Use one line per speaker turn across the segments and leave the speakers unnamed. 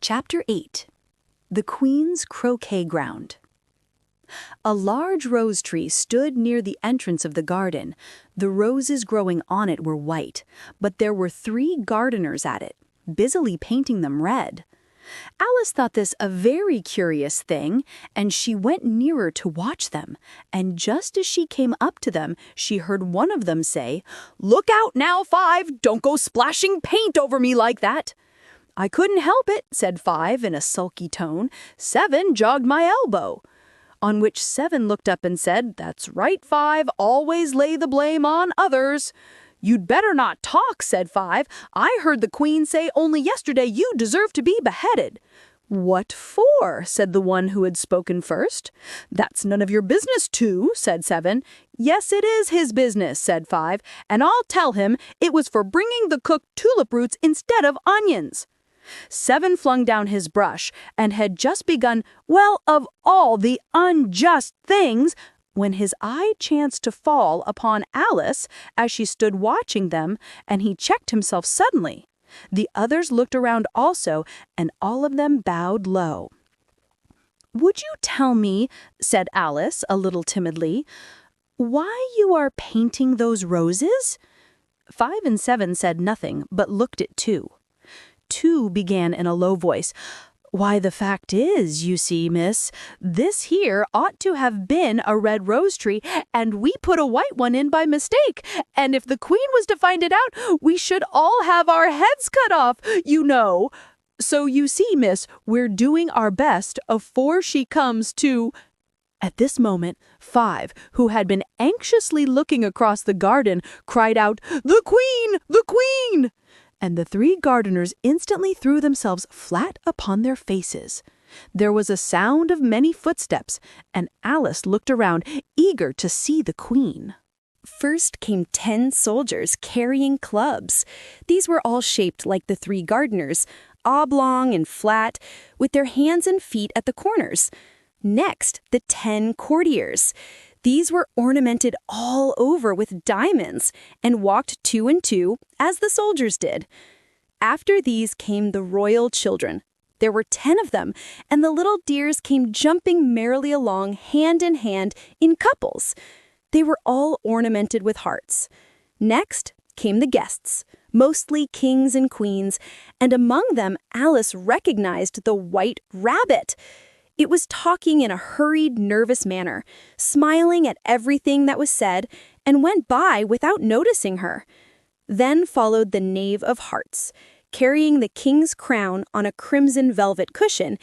Chapter 8. The Queen's Croquet Ground. A large rose tree stood near the entrance of the garden. The roses growing on it were white, but there were 3 gardeners at it, busily painting them red. Alice thought this a very curious thing, and she went nearer to watch them. And just as she came up to them, she heard one of them say, "Look out now, 5! Don't go splashing paint over me like that!" "I couldn't help it," said 5 in a sulky tone. "7 jogged my elbow." On which 7 looked up and said, "That's right, 5, always lay the blame on others." "You'd better not talk," said 5. "I heard the Queen say only yesterday you deserve to be beheaded." "What for?" said the one who had spoken first. "That's none of your business, too," said 7. "Yes, it is his business," said 5, "and I'll tell him it was for bringing the cooked tulip roots instead of onions." 7 flung down his brush and had just begun, "Well, of all the unjust things," when his eye chanced to fall upon Alice as she stood watching them, and he checked himself suddenly. The others looked around also, and all of them bowed low. "Would you tell me," said Alice a little timidly, "why you are painting those roses?" 5 and 7 said nothing, but looked at 2. 2 began in a low voice. "Why, the fact is, you see, miss, this here ought to have been a red rose tree, and we put a white one in by mistake, and if the Queen was to find it out, we should all have our heads cut off, you know. So you see, miss, we're doing our best afore she comes to—" At this moment, 5, who had been anxiously looking across the garden, cried out, "The Queen! The Queen!" And the 3 gardeners instantly threw themselves flat upon their faces. There was a sound of many footsteps, and Alice looked around, eager to see the Queen.
First came 10 soldiers carrying clubs. These were all shaped like the 3 gardeners, oblong and flat, with their hands and feet at the corners. Next, the 10 courtiers. These were ornamented all over with diamonds and walked 2 and 2, as the soldiers did. After these came the royal children. There were 10 of them, and the little dears came jumping merrily along hand in hand in couples. They were all ornamented with hearts. Next came the guests, mostly kings and queens, and among them Alice recognized the white rabbit. It was talking in a hurried, nervous manner, smiling at everything that was said, and went by without noticing her. Then followed the Knave of Hearts, carrying the king's crown on a crimson velvet cushion,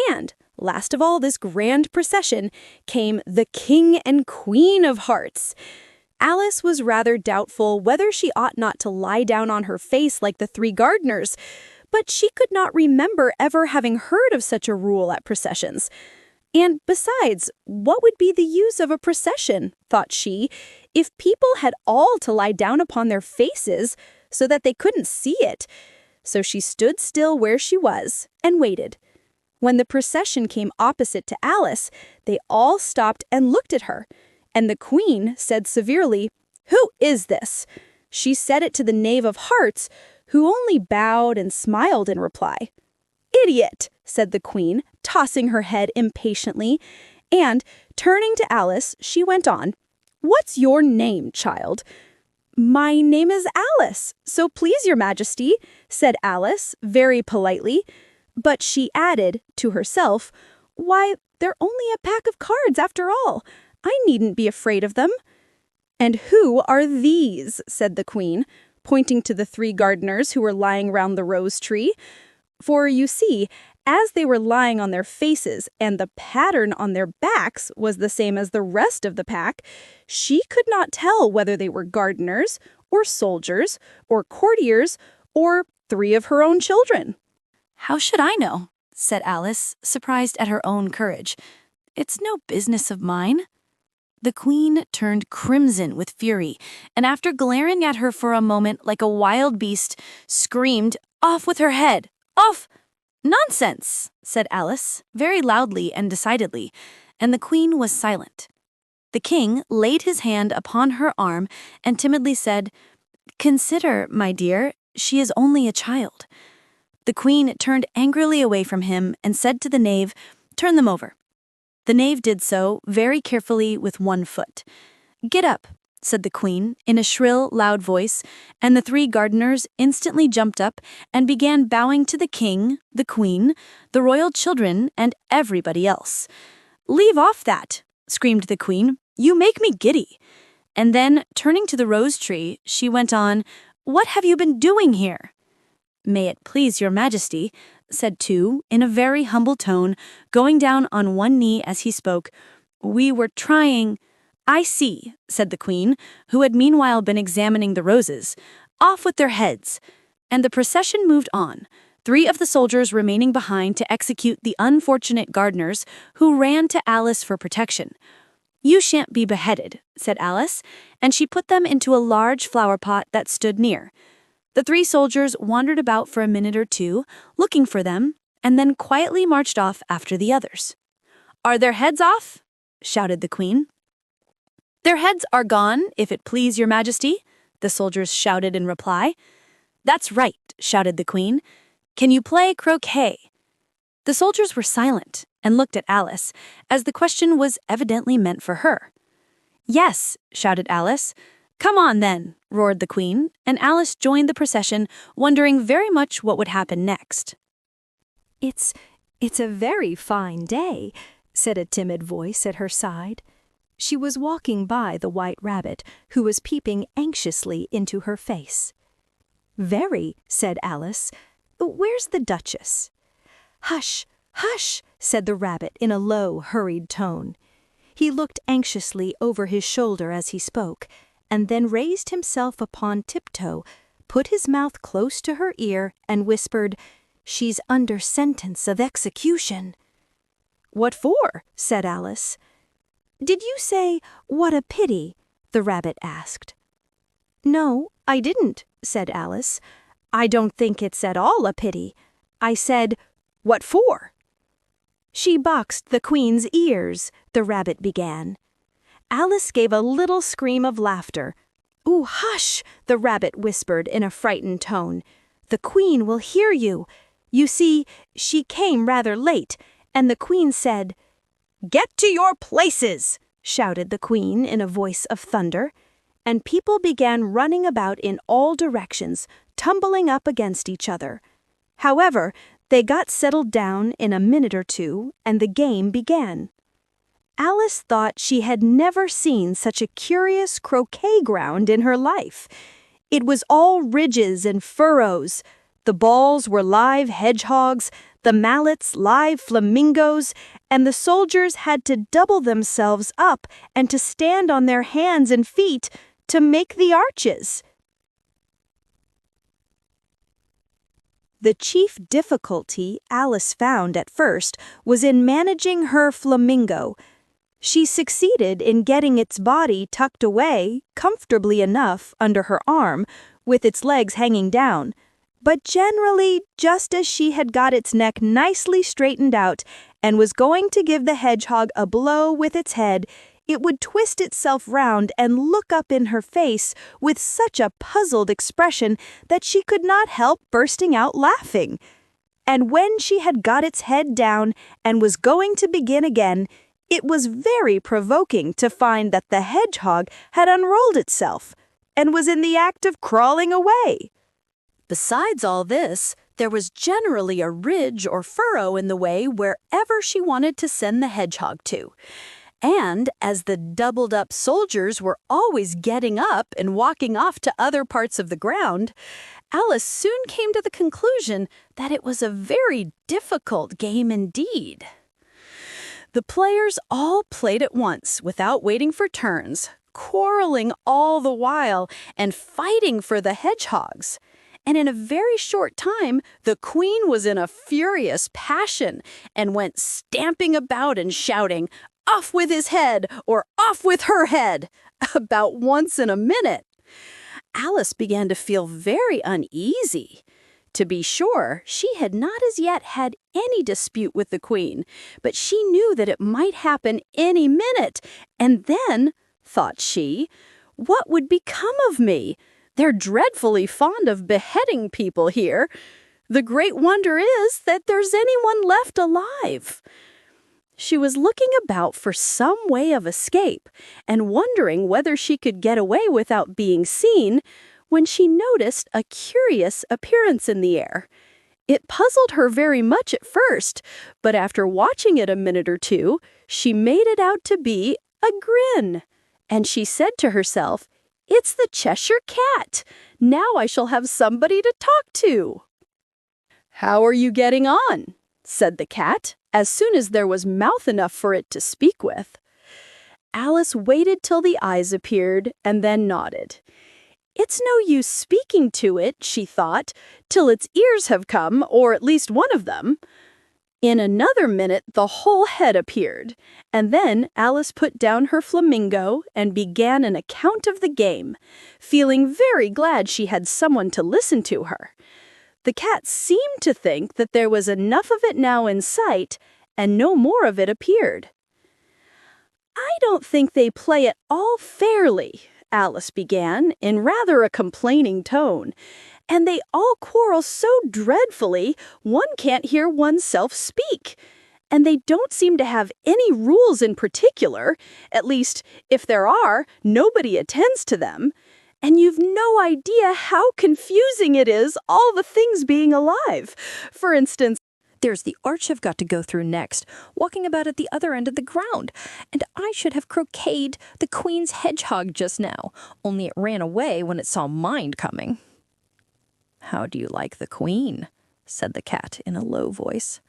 and, last of all this grand procession, came the King and Queen of Hearts. Alice was rather doubtful whether she ought not to lie down on her face like the 3 gardeners, but she could not remember ever having heard of such a rule at processions. And besides, what would be the use of a procession, thought she, if people had all to lie down upon their faces so that they couldn't see it? So she stood still where she was and waited. When the procession came opposite to Alice, they all stopped and looked at her, and the Queen said severely, "Who is this?" She said it to the Knave of Hearts, who only bowed and smiled in reply. "Idiot," said the Queen, tossing her head impatiently, and, turning to Alice, she went on, "What's your name, child?" "My name is Alice, so please your Majesty," said Alice, very politely, but she added, to herself, "Why, they're only a pack of cards after all. I needn't be afraid of them." "And who are these?" said the Queen, pointing to the 3 gardeners who were lying round the rose tree. For, you see, as they were lying on their faces and the pattern on their backs was the same as the rest of the pack, she could not tell whether they were gardeners, or soldiers, or courtiers, or 3 of her own children.
"How should I know?" said Alice, surprised at her own courage. "It's no business of mine." The Queen turned crimson with fury, and after glaring at her for a moment like a wild beast, screamed, "Off with her head! Off!" "Nonsense!" said Alice, very loudly and decidedly, and the Queen was silent. The King laid his hand upon her arm and timidly said, "Consider, my dear, she is only a child." The queen turned angrily away from him and said to the knave, "Turn them over." The knave did so, very carefully with one foot. "Get up," said the queen, in a shrill, loud voice, and the 3 gardeners instantly jumped up and began bowing to the king, the queen, the royal children, and everybody else. "Leave off that," screamed the queen. "You make me giddy." And then, turning to the rose tree, she went on, "What have you been doing here?" "May it please your majesty," said two, in a very humble tone, going down on one knee as he spoke. "We were trying—" "I see," said the queen, who had meanwhile been examining the roses. "Off with their heads." And the procession moved on, 3 of the soldiers remaining behind to execute the unfortunate gardeners, who ran to Alice for protection. "You shan't be beheaded," said Alice, and she put them into a large flower pot that stood near. The 3 soldiers wandered about for a minute or 2, looking for them, and then quietly marched off after the others. "Are their heads off?" shouted the queen. "Their heads are gone, if it please your majesty," the soldiers shouted in reply. "That's right," shouted the queen. "Can you play croquet?" The soldiers were silent and looked at Alice, as the question was evidently meant for her. "Yes," shouted Alice. "Come on, then," roared the queen, and Alice joined the procession, wondering very much what would happen next.
It's a very fine day," said a timid voice at her side. She was walking by the White Rabbit, who was peeping anxiously into her face. "Very," said Alice. "Where's the Duchess?" "Hush, hush," said the rabbit in a low, hurried tone. He looked anxiously over his shoulder as he spoke, and then raised himself upon tiptoe, put his mouth close to her ear, and whispered, "She's under sentence of execution." "What for?" said Alice. "Did you say, 'What a pity'?" the rabbit asked. "No, I didn't," said Alice. "I don't think it's at all a pity. I said, 'What for?'" "She boxed the queen's ears," the rabbit began. Alice gave a little scream of laughter. "Ooh, hush," the rabbit whispered in a frightened tone. "The queen will hear you. You see, she came rather late, and the queen said—" "Get to your places!" shouted the queen in a voice of thunder, and people began running about in all directions, tumbling up against each other. However, they got settled down in a minute or 2, and the game began. Alice thought she had never seen such a curious croquet ground in her life. It was all ridges and furrows. The balls were live hedgehogs, the mallets live flamingos, and the soldiers had to double themselves up and to stand on their hands and feet to make the arches. The chief difficulty Alice found at first was in managing her flamingo. She succeeded in getting its body tucked away, comfortably enough, under her arm, with its legs hanging down. But generally, just as she had got its neck nicely straightened out and was going to give the hedgehog a blow with its head, it would twist itself round and look up in her face with such a puzzled expression that she could not help bursting out laughing. And when she had got its head down and was going to begin again, it was very provoking to find that the hedgehog had unrolled itself and was in the act of crawling away.
Besides all this, there was generally a ridge or furrow in the way wherever she wanted to send the hedgehog to. And as the doubled-up soldiers were always getting up and walking off to other parts of the ground, Alice soon came to the conclusion that it was a very difficult game indeed. The players all played at once without waiting for turns, quarreling all the while and fighting for the hedgehogs. And in a very short time, the queen was in a furious passion and went stamping about and shouting, "Off with his head," or "Off with her head," about once in a minute. Alice began to feel very uneasy. To be sure, she had not as yet had any dispute with the queen, but she knew that it might happen any minute. And then, thought she, what would become of me? They're dreadfully fond of beheading people here.
The great wonder is that there's anyone left alive." She was looking about for some way of escape and wondering whether she could get away without being seen when she noticed a curious appearance in the air. It puzzled her very much at first, but after watching it a minute or two, she made it out to be a grin. And she said to herself, "It's the Cheshire Cat. Now I shall have somebody to talk to." "How are you getting on?" said the cat, as soon as there was mouth enough for it to speak with. Alice waited till the eyes appeared and then nodded. "It's no use speaking to it," she thought, "till its ears have come, or at least one of them." In another minute the whole head appeared, and then Alice put down her flamingo and began an account of the game, feeling very glad she had someone to listen to her. The cat seemed to think that there was enough of it now in sight, and no more of it appeared. "I don't think they play it all fairly," Alice began, in rather a complaining tone, "and they all quarrel so dreadfully one can't hear oneself speak. And they don't seem to have any rules in particular, at least, if there are, nobody attends to them. And you've no idea how confusing it is, all the things being alive. For instance, there's the arch I've got to go through next, walking about at the other end of the ground. And I should have croqueted the Queen's hedgehog just now, only it ran away when it saw mine coming." "How do you like the Queen?" said the cat in a low voice.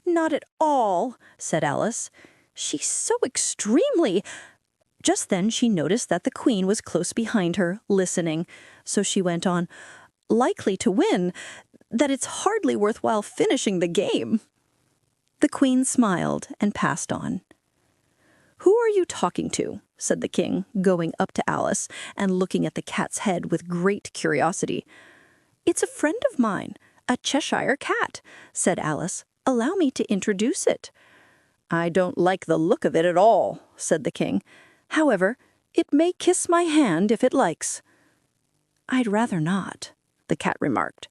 "Not at all," said Alice. "She's so extremely—" Just then she noticed that the Queen was close behind her, listening, so she went on, "Likely to win, that it's hardly worthwhile finishing the game." The Queen smiled and passed on. "Who are you talking to?" said the King, going up to Alice and looking at the cat's head with great curiosity. "It's a friend of mine, a Cheshire Cat," said Alice. "Allow me to introduce it." "I don't like the look of it at all," said the King. "However, it may kiss my hand if it likes." "I'd rather not," the cat remarked.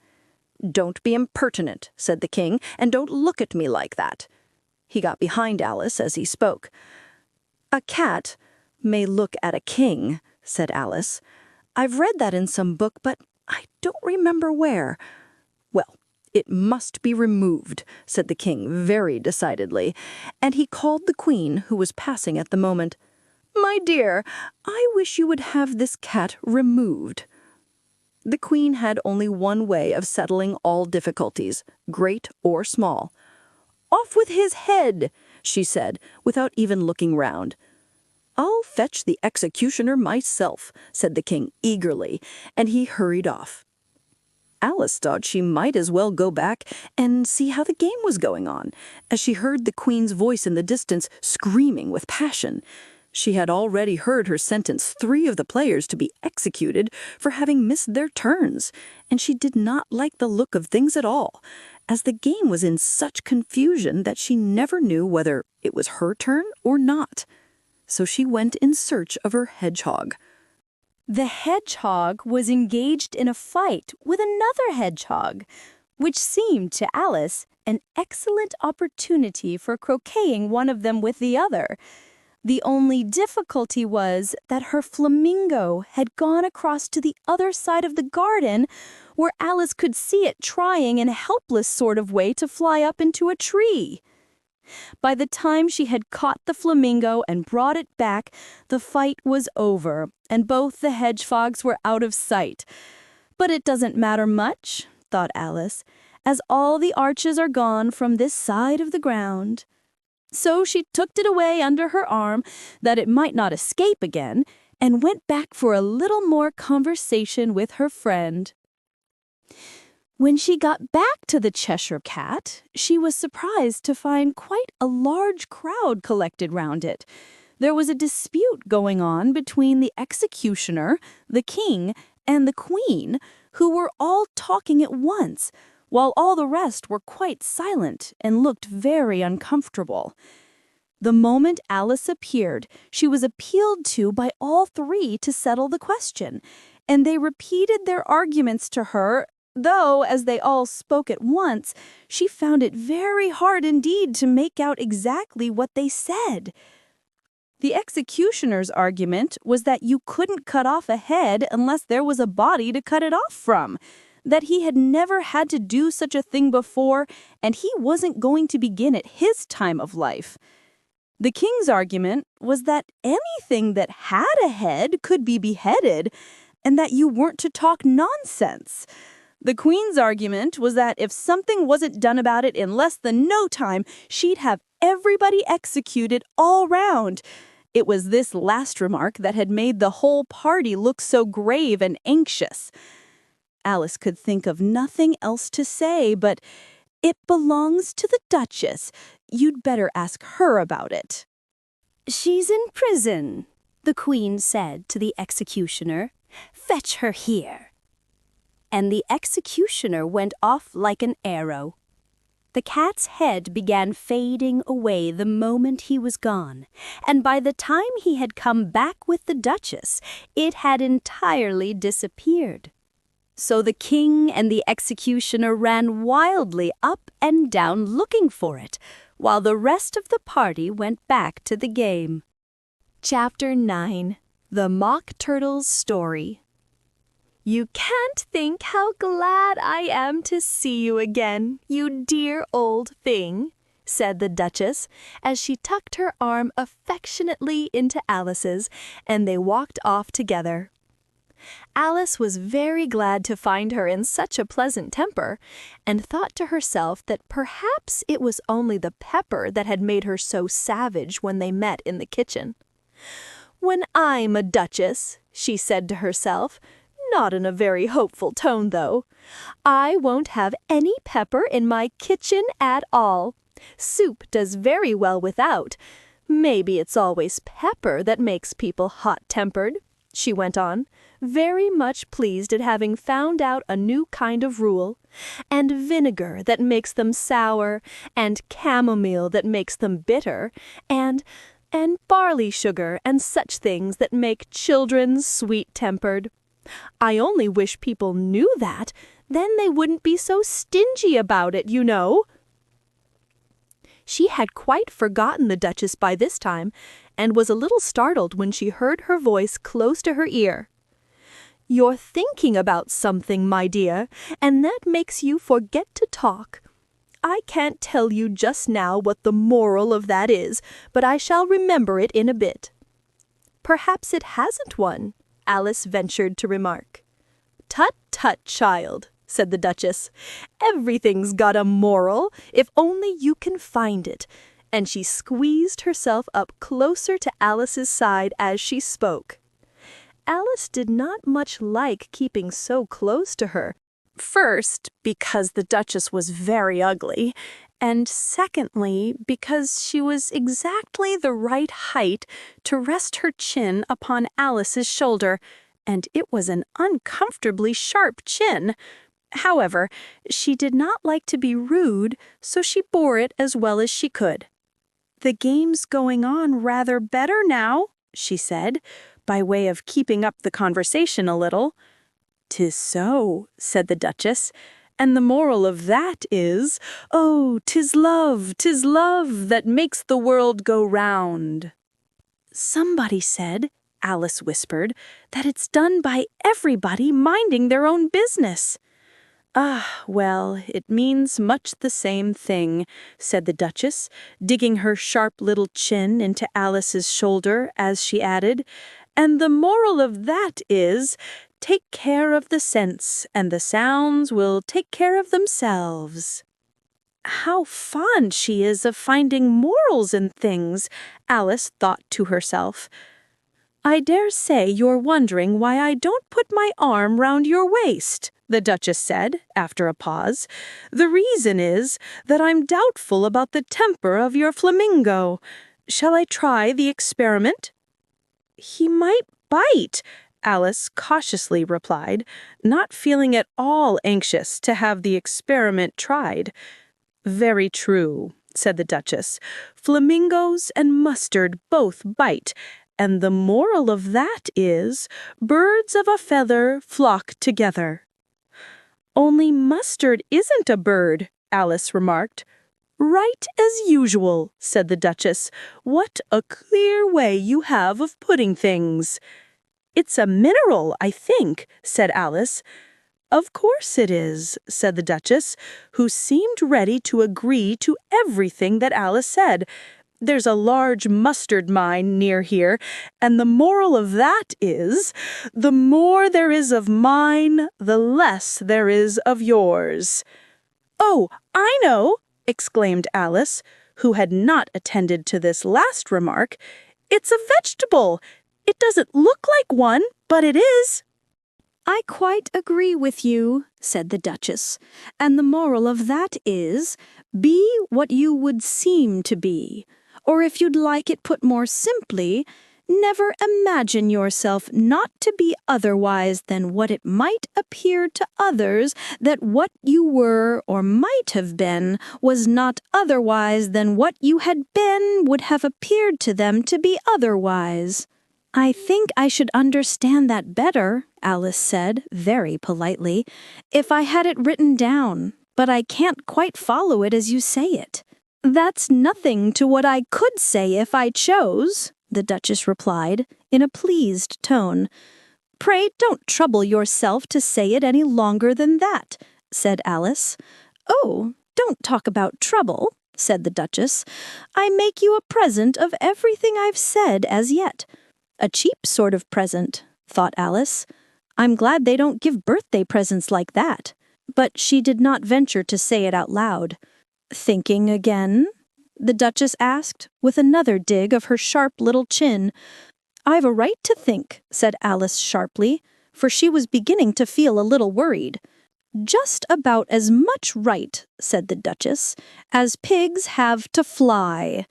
"Don't be impertinent," said the King, "and don't look at me like that." He got behind Alice as he spoke. "A cat may look at a king," said Alice. "I've read that in some book, but I don't remember where." "Well, it must be removed," said the King very decidedly, and he called the Queen, who was passing at the moment. "My dear, I wish you would have this cat removed." The Queen had only one way of settling all difficulties, great or small. "Off with his head," she said, without even looking round. "I'll fetch the executioner myself," said the King eagerly, and he hurried off. Alice thought she might as well go back and see how the game was going on, as she heard the Queen's voice in the distance screaming with passion. She had already heard her sentence 3 of the players to be executed for having missed their turns, and she did not like the look of things at all, as the game was in such confusion that she never knew whether it was her turn or not. So she went in search of her hedgehog. The hedgehog was engaged in a fight with another hedgehog, which seemed to Alice an excellent opportunity for croqueting one of them with the other. The only difficulty was that her flamingo had gone across to the other side of the garden, where Alice could see it trying in a helpless sort of way to fly up into a tree. By the time she had caught the flamingo and brought it back, the fight was over, and both the hedgehogs were out of sight. "But it doesn't matter much," thought Alice, "as all the arches are gone from this side of the ground." So she tucked it away under her arm, that it might not escape again, and went back for a little more conversation with her friend. When she got back to the Cheshire Cat, she was surprised to find quite a large crowd collected round it. There was a dispute going on between the executioner, the king, and the queen, who were all talking at once, while all the rest were quite silent and looked very uncomfortable. The moment Alice appeared, she was appealed to by all 3 to settle the question, and they repeated their arguments to her Though, as they all spoke at once, she found it very hard indeed to make out exactly what they said. The executioner's argument was that you couldn't cut off a head unless there was a body to cut it off from, that he had never had to do such a thing before, and he wasn't going to begin at his time of life. The king's argument was that anything that had a head could be beheaded, and that you weren't to talk nonsense. The queen's argument was that if something wasn't done about it in less than no time, she'd have everybody executed all round. It was this last remark that had made the whole party look so grave and anxious. Alice could think of nothing else to say, but "It belongs to the Duchess. You'd better ask her about it."
"She's in prison," the queen said to the executioner. "Fetch her here." And the executioner went off like an arrow. The cat's head began fading away the moment he was gone, and by the time he had come back with the Duchess, it had entirely disappeared. So the king and the executioner ran wildly up and down looking for it, while the rest of the party went back to the game. Chapter 9. The Mock Turtle's Story. "You can't think how glad I am to see you again, you dear old thing," said the Duchess, as she tucked her arm affectionately into Alice's, and they walked off together. Alice was very glad to find her in such a pleasant temper, and thought to herself that perhaps it was only the pepper that had made her so savage when they met in the kitchen. "When I'm a duchess," she said to herself, not in a very hopeful tone though, "I won't have any pepper in my kitchen at all. Soup does very well without. Maybe it's always pepper that makes people hot-tempered," she went on, very much pleased at having found out a new kind of rule, "and vinegar that makes them sour, and chamomile that makes them bitter, and barley sugar and such things that make children sweet-tempered. I only wish people knew that, then they wouldn't be so stingy about it, you know." She had quite forgotten the Duchess by this time, and was a little startled when she heard her voice close to her ear. "You're thinking about something, my dear, and that makes you forget to talk. I can't tell you just now what the moral of that is, but I shall remember it in a bit." "Perhaps it hasn't one," Alice ventured to remark. "Tut, tut, child," said the Duchess. "Everything's got a moral, if only you can find it," and she squeezed herself up closer to Alice's side as she spoke. Alice did not much like keeping so close to her. First, because the Duchess was very ugly, and secondly, because she was exactly the right height to rest her chin upon Alice's shoulder, and it was an uncomfortably sharp chin. However, she did not like to be rude, so she bore it as well as she could. "The game's going on rather better now," she said, by way of keeping up the conversation a little. "'Tis so," said the Duchess, "and the moral of that is, oh, 'tis love that makes the world go round." "Somebody said," Alice whispered, "that it's done by everybody minding their own business." "Ah, well, it means much the same thing," said the Duchess, digging her sharp little chin into Alice's shoulder as she added, "and the moral of that is, take care of the scents, and the sounds will take care of themselves." "How fond she is of finding morals in things," Alice thought to herself. "I dare say you're wondering why I don't put my arm round your waist," the Duchess said, after a pause. "The reason is that I'm doubtful about the temper of your flamingo. Shall I try the experiment?" "He might bite," Alice cautiously replied, not feeling at all anxious to have the experiment tried. "Very true," said the Duchess. "Flamingos and mustard both bite, and the moral of that is, birds of a feather flock together."
"Only Mustard isn't a bird," Alice remarked. "Right as usual," said the Duchess. "What a clear way you have of putting things." "It's a mineral, I think," said Alice. "Of course it is," said the Duchess, who seemed ready to agree to everything that Alice said. "There's a large mustard mine near here, and the moral of that is, the more there is of mine, the less there is of yours." "Oh, I know!" exclaimed Alice, who had not attended to this last remark. "It's a vegetable. It doesn't look like one, but it is."
"I quite agree with you," said the Duchess, "and the moral of that is, be what you would seem to be. Or if you'd like it put more simply, never imagine yourself not to be otherwise than what it might appear to others that what you were or might have been was not otherwise than what you had been would have appeared to them to be otherwise." "I think I should understand that better," Alice said, very politely, "if I had it written down, but I can't quite follow it as you say it." "That's nothing to what I could say if I chose," the Duchess replied, in a pleased tone. "Pray don't trouble yourself to say it any longer than that," said Alice. "Oh, don't talk about trouble," said the Duchess. "I make you a present of everything I've said as yet. A cheap sort of present," thought Alice. "I'm glad they don't give birthday presents like that." But she did not venture to say it out loud. "Thinking again?" the Duchess asked, with another dig of her sharp little chin. "I've a right to think," said Alice sharply, for she was beginning to feel a little worried. "Just about as much right," said the Duchess, "as pigs have to fly.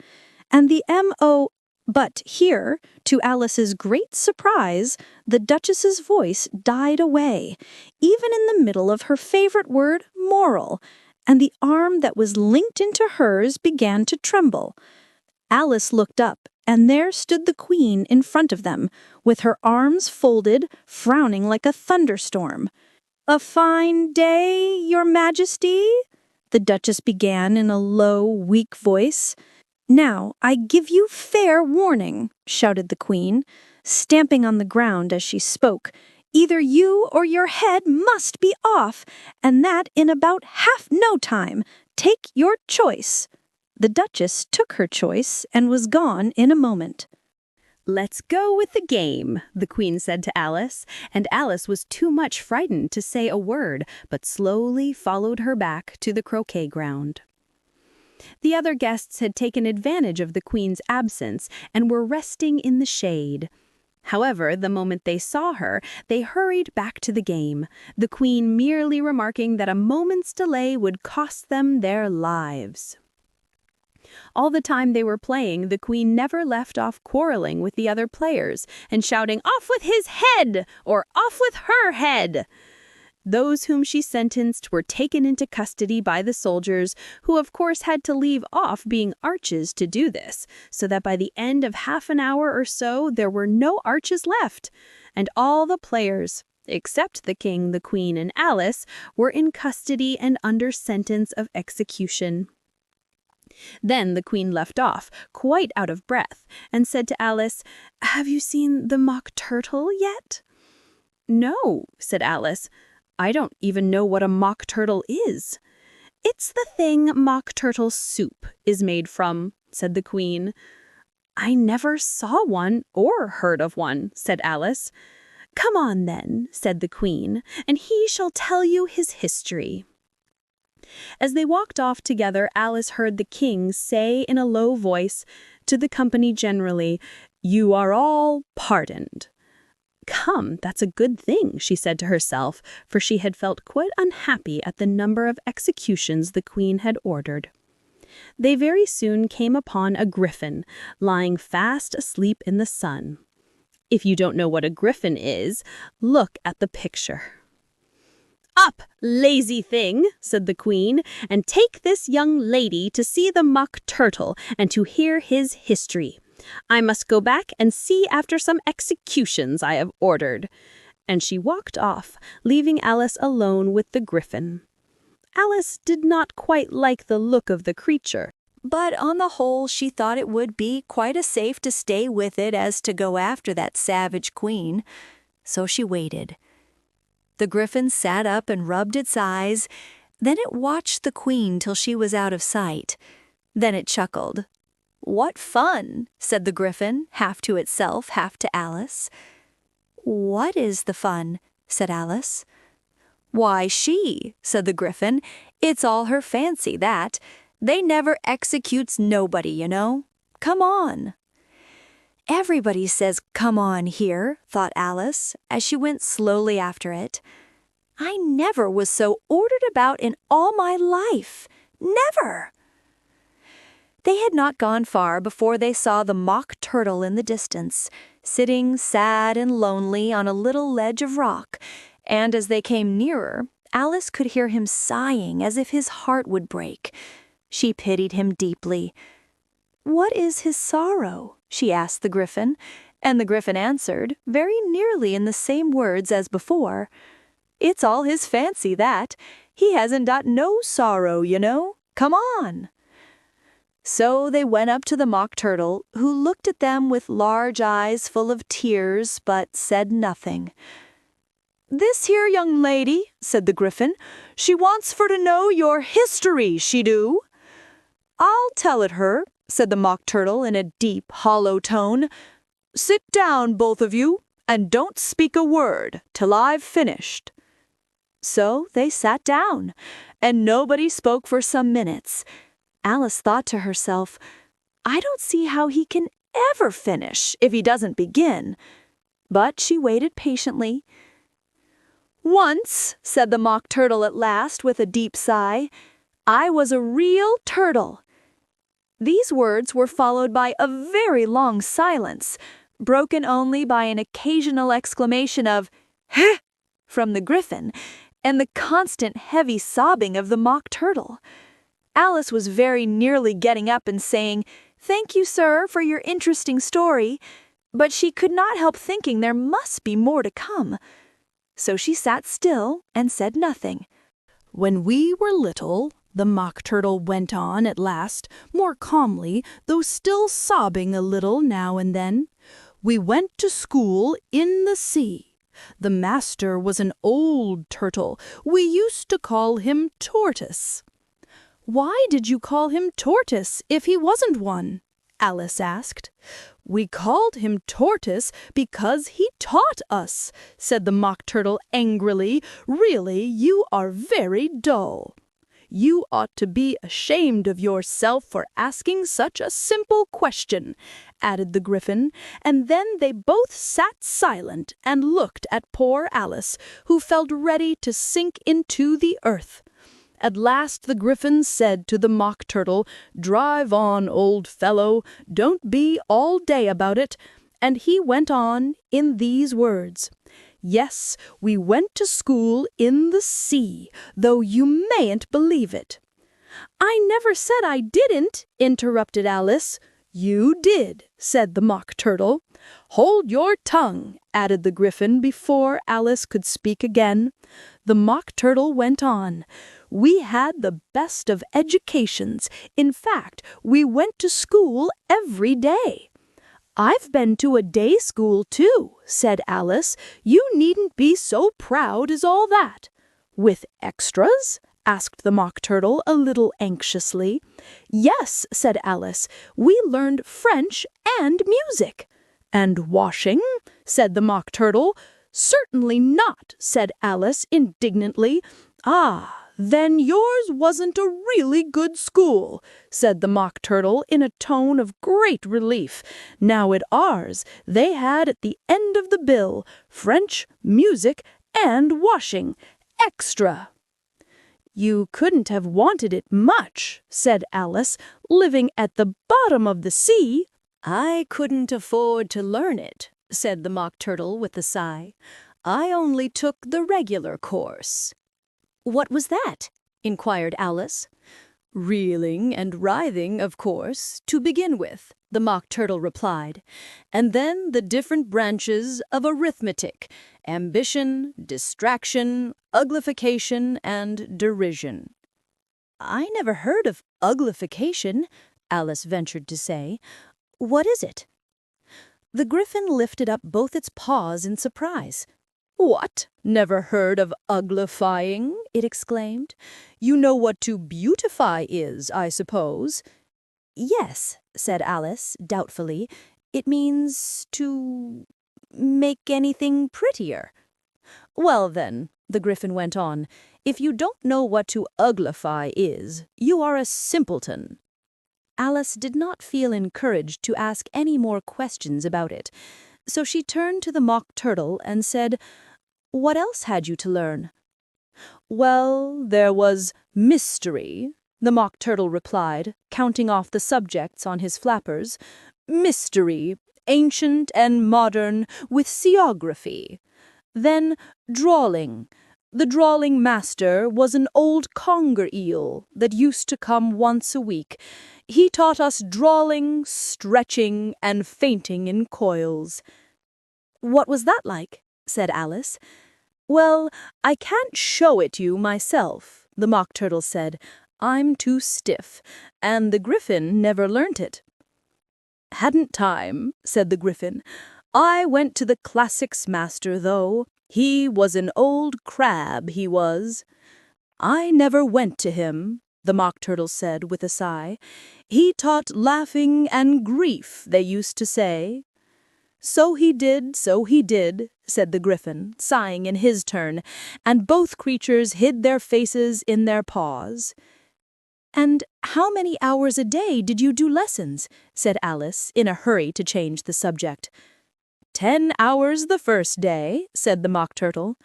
And the M.O. But here, to Alice's great surprise, the Duchess's voice died away, even in the middle of her favorite word, moral, and the arm that was linked into hers began to tremble. Alice looked up, and there stood the Queen in front of them, with her arms folded, frowning like a thunderstorm. "A fine day, Your Majesty?" the Duchess began in a low, weak voice. "Now, I give you fair warning," shouted the Queen, stamping on the ground as she spoke. "Either you or your head must be off, and that in about half no time. Take your choice." The Duchess took her choice and was gone in a moment.
"Let's go with the game," the Queen said to Alice, and Alice was too much frightened to say a word, but slowly followed her back to the croquet ground. The other guests had taken advantage of the Queen's absence and were resting in the shade. However, the moment they saw her, they hurried back to the game, the Queen merely remarking that a moment's delay would cost them their lives. All the time they were playing, the Queen never left off quarreling with the other players and shouting, "Off with his head!" or "Off with her head!" Those whom she sentenced were taken into custody by the soldiers, who of course had to leave off being arches to do this, so that by the end of half an hour or so there were no arches left, and all the players, except the King, the Queen, and Alice, were in custody and under sentence of execution. Then the Queen left off, quite out of breath, and said to Alice, "Have you seen the Mock Turtle yet?" "No," said Alice. "I don't even know what a mock turtle is." "It's the thing mock turtle soup is made from," said the Queen. "I never saw one or heard of one," said Alice. "Come on then," said the Queen, "and he shall tell you his history." As they walked off together, Alice heard the King say in a low voice to the company generally, "You are all pardoned." "Come, that's a good thing," she said to herself, for she had felt quite unhappy at the number of executions the Queen had ordered. They very soon came upon a griffin, lying fast asleep in the sun. If you don't know what a griffin is, look at the picture. "Up, lazy thing," said the Queen, "and take this young lady to see the Mock Turtle and to hear his history. I must go back and see after some executions I have ordered." and she walked off, leaving Alice alone with the griffin. Alice did not quite like the look of the creature,
but on the whole she thought it would be quite as safe to stay with it as to go after that savage queen. So she waited. The griffin sat up and rubbed its eyes. Then it watched the queen till she was out of sight. Then it chuckled. "What fun," said the griffin, half to itself, half to Alice. "What is the fun?" said Alice. "Why, she," said the griffin. "It's all her fancy, that. They never executes nobody, you know. Come on." "Everybody says 'come on' here," thought Alice, as she went slowly after it. "I never was so ordered about in all my life. Never!" They had not gone far before they saw the mock turtle in the distance, sitting sad and lonely on a little ledge of rock, and as they came nearer, Alice could hear him sighing as if his heart would break. She pitied him deeply. "What is his sorrow?" she asked the griffin, and the griffin answered, very nearly in the same words as before. "It's all his fancy, that. He hasn't got no sorrow, you know. Come on." So they went up to the mock turtle, who looked at them with large eyes full of tears, but said nothing. "This here young lady," said the griffin, "she wants for to know your history, she do." "I'll tell it her," said the mock turtle in a deep, hollow tone. "Sit down, both of you, and don't speak a word till I've finished." So they sat down, and nobody spoke for some minutes. Alice thought to herself, "I don't see how he can ever finish if he doesn't begin." But she waited patiently. "Once," said the mock turtle at last with a deep sigh, "I was a real turtle." These words were followed by a very long silence, broken only by an occasional exclamation of "Heh!" from the griffin, and the constant heavy sobbing of the mock turtle. Alice was very nearly getting up and saying, "Thank you, sir, for your interesting story," but she could not help thinking there must be more to come. So she sat still and said nothing.
"When we were little," the mock turtle went on at last, more calmly, though still sobbing a little now and then, "we went to school in the sea. The master was an old turtle. We used to call him Tortoise." "Why did you call him Tortoise if he wasn't one?" Alice asked. "We called him Tortoise because he taught us," said the mock turtle angrily. "Really, you are very dull. You ought to be ashamed of yourself for asking such a simple question," added the griffin, and then they both sat silent and looked at poor Alice, who felt ready to sink into the earth. At last the griffin said to the mock turtle, "Drive on, old fellow, don't be all day about it," and he went on in these words. "Yes, we went to school in the sea, though you mayn't believe it." "I never said I didn't," interrupted Alice. "You did," said the mock turtle. "Hold your tongue," added the griffin before Alice could speak again. The mock turtle went on. "We had the best of educations. In fact, we went to school every day." "I've been to a day school, too," said Alice. "You needn't be so proud as all that." "With extras?" asked the mock turtle a little anxiously. "Yes," said Alice. "We learned French and music." "And washing?" said the mock turtle. "Certainly not," said Alice indignantly. "Ah, then yours wasn't a really good school," said the mock turtle in a tone of great relief. "Now at ours, they had at the end of the bill French, music, and washing. Extra." "You couldn't have wanted it much," said Alice, "living at the bottom of the sea."
"I couldn't afford to learn it," said the mock turtle with a sigh. "I only took the regular course." "What was that?" inquired Alice. Reeling and writhing, of course, to begin with, the Mock Turtle replied, and then the different branches of arithmetic, ambition, distraction, uglification, and derision. I never heard of uglification, Alice ventured to say. What is it? The Gryphon lifted up both its paws in surprise. What? Never heard of uglifying? It exclaimed. You know what to beautify is, I suppose. Yes, said Alice, doubtfully. It means to make anything prettier. Well, then, the Gryphon went on, if you don't know what to uglify is, you are a simpleton. Alice did not feel encouraged to ask any more questions about it, so she turned to the Mock Turtle and said, What else had you to learn? Well, there was mystery, the Mock Turtle replied, counting off the subjects on his flappers. Mystery, ancient and modern, with seography. Then drawling. The drawling master was an old conger eel that used to come once a week. He taught us drawling, stretching, and fainting in coils. What was that like? Said Alice. Well, I can't show it you myself, the Mock Turtle said. I'm too stiff, and the Gryphon never learnt it. Hadn't time, said the Gryphon. I went to the classics master, though. He was an old crab, he was. I never went to him, the Mock Turtle said with a sigh. He taught laughing and grief, they used to say. So he did, said the Gryphon, sighing in his turn, and both creatures hid their faces in their paws. And how many hours a day did you do lessons? Said Alice, in a hurry to change the subject. 10 hours the first day, said the Mock Turtle,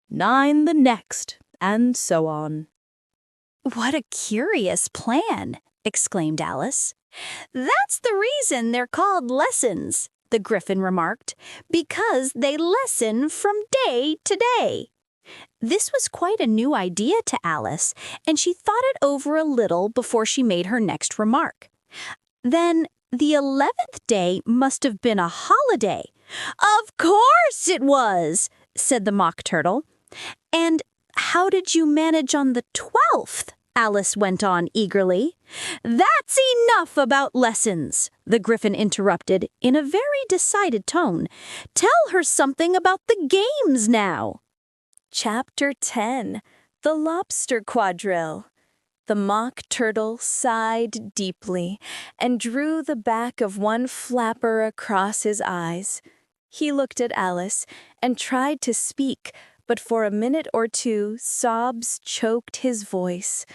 9 the next, and so on.
What a curious plan, exclaimed Alice. That's the reason they're called lessons, the Gryphon remarked, because they lesson from day to day. This was quite a new idea to Alice, and she thought it over a little before she made her next remark. Then the 11th day must have been a holiday. Of course it was, said the Mock Turtle. And how did you manage on the 12th? Alice went on eagerly. That's enough about lessons, the Gryphon interrupted in a very decided tone. Tell her something about the games now. Chapter 10, The Lobster Quadrille. The Mock Turtle sighed deeply and drew the back of one flapper across his eyes. He looked at Alice and tried to speak, but for a minute or two sobs choked his voice.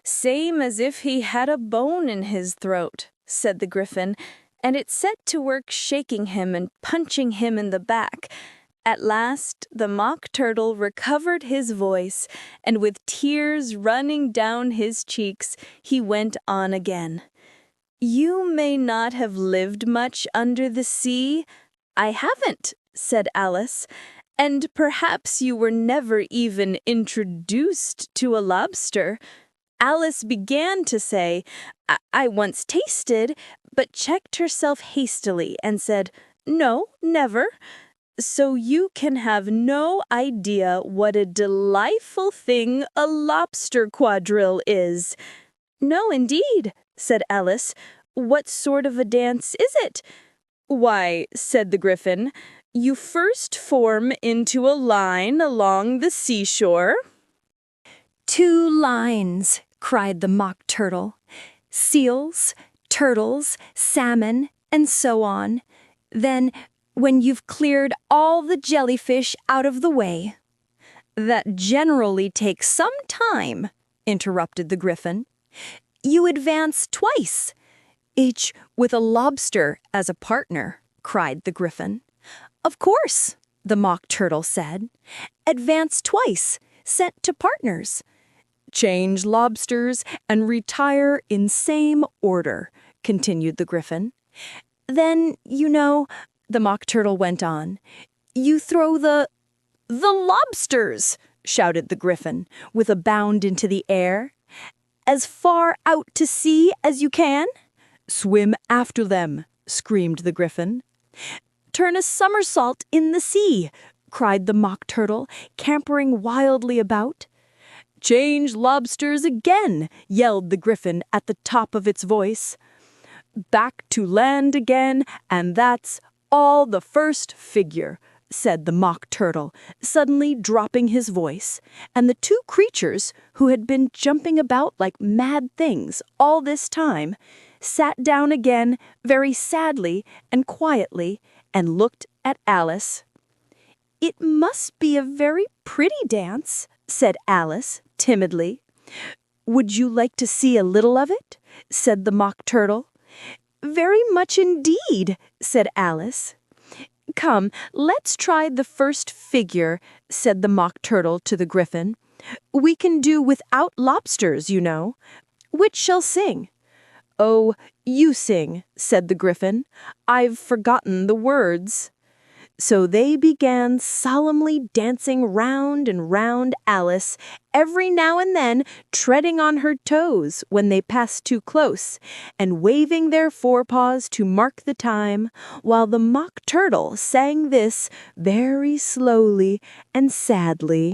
Same as if he had a bone in his throat, said the Gryphon, and it set to work shaking him and punching him in the back. At last, the Mock Turtle recovered his voice, and with tears running down his cheeks, he went on again. You may not have lived much under the sea. I haven't, said Alice, and perhaps you were never even introduced to a lobster. Alice began to say, I once tasted, but checked herself hastily and said, No, never. So you can have no idea what a delightful thing a lobster quadrille is. No, indeed, said Alice. What sort of a dance is it? Why, said the Gryphon, you first form into a line along the seashore. 2 lines, cried the Mock Turtle. Seals, turtles, salmon, and so on. Then, when you've cleared all the jellyfish out of the way. That generally takes some time, interrupted the Gryphon. You advance twice, each with a lobster as a partner, cried the Gryphon. Of course, the Mock Turtle said. Advance twice, set to partners. Change lobsters and retire in same order, continued the Gryphon. Then, you know, the Mock Turtle went on, you throw the lobsters, shouted the Gryphon, with a bound into the air. as far out to sea as you can?"
"Swim after them," screamed the Griffin.
"Turn a somersault in the sea," cried the Mock Turtle, campering wildly about.
"Change lobsters again," yelled the Griffin at the top of its voice. "Back to land again, and that's all the first figure," said the Mock Turtle, suddenly dropping his voice, and the two creatures, who had been jumping about like mad things all this time, sat down again very sadly and quietly and looked at Alice.
"It must be a very pretty dance," said Alice timidly.
"Would you like to see a little of it?" said the Mock Turtle.
"Very much indeed," said Alice.
"Come, let's try the first figure," said the Mock Turtle to the Griffin. "We can do without lobsters, you know. Which shall sing?" "Oh, you sing," said the Griffin. "I've forgotten the words." So they began solemnly dancing round and round Alice, every now and then treading on her toes when they passed too close, and waving their forepaws to mark the time, while the Mock Turtle sang this very slowly and sadly.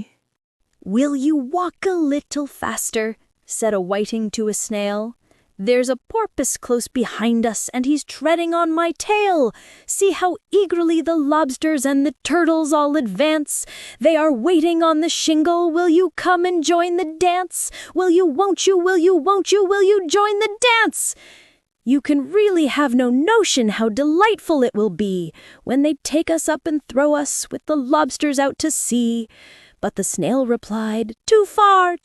"Will you walk a little faster?" said a whiting to a snail. "There's a porpoise close behind us, and he's treading on my tail. See how eagerly the lobsters and the turtles all advance. They are waiting on the shingle. Will you come and join the dance? Will you, won't you, will you, won't you, will you join the dance?" You can really have no notion how delightful it will be when they take us up and throw us with the lobsters out to sea. But the snail replied, too far,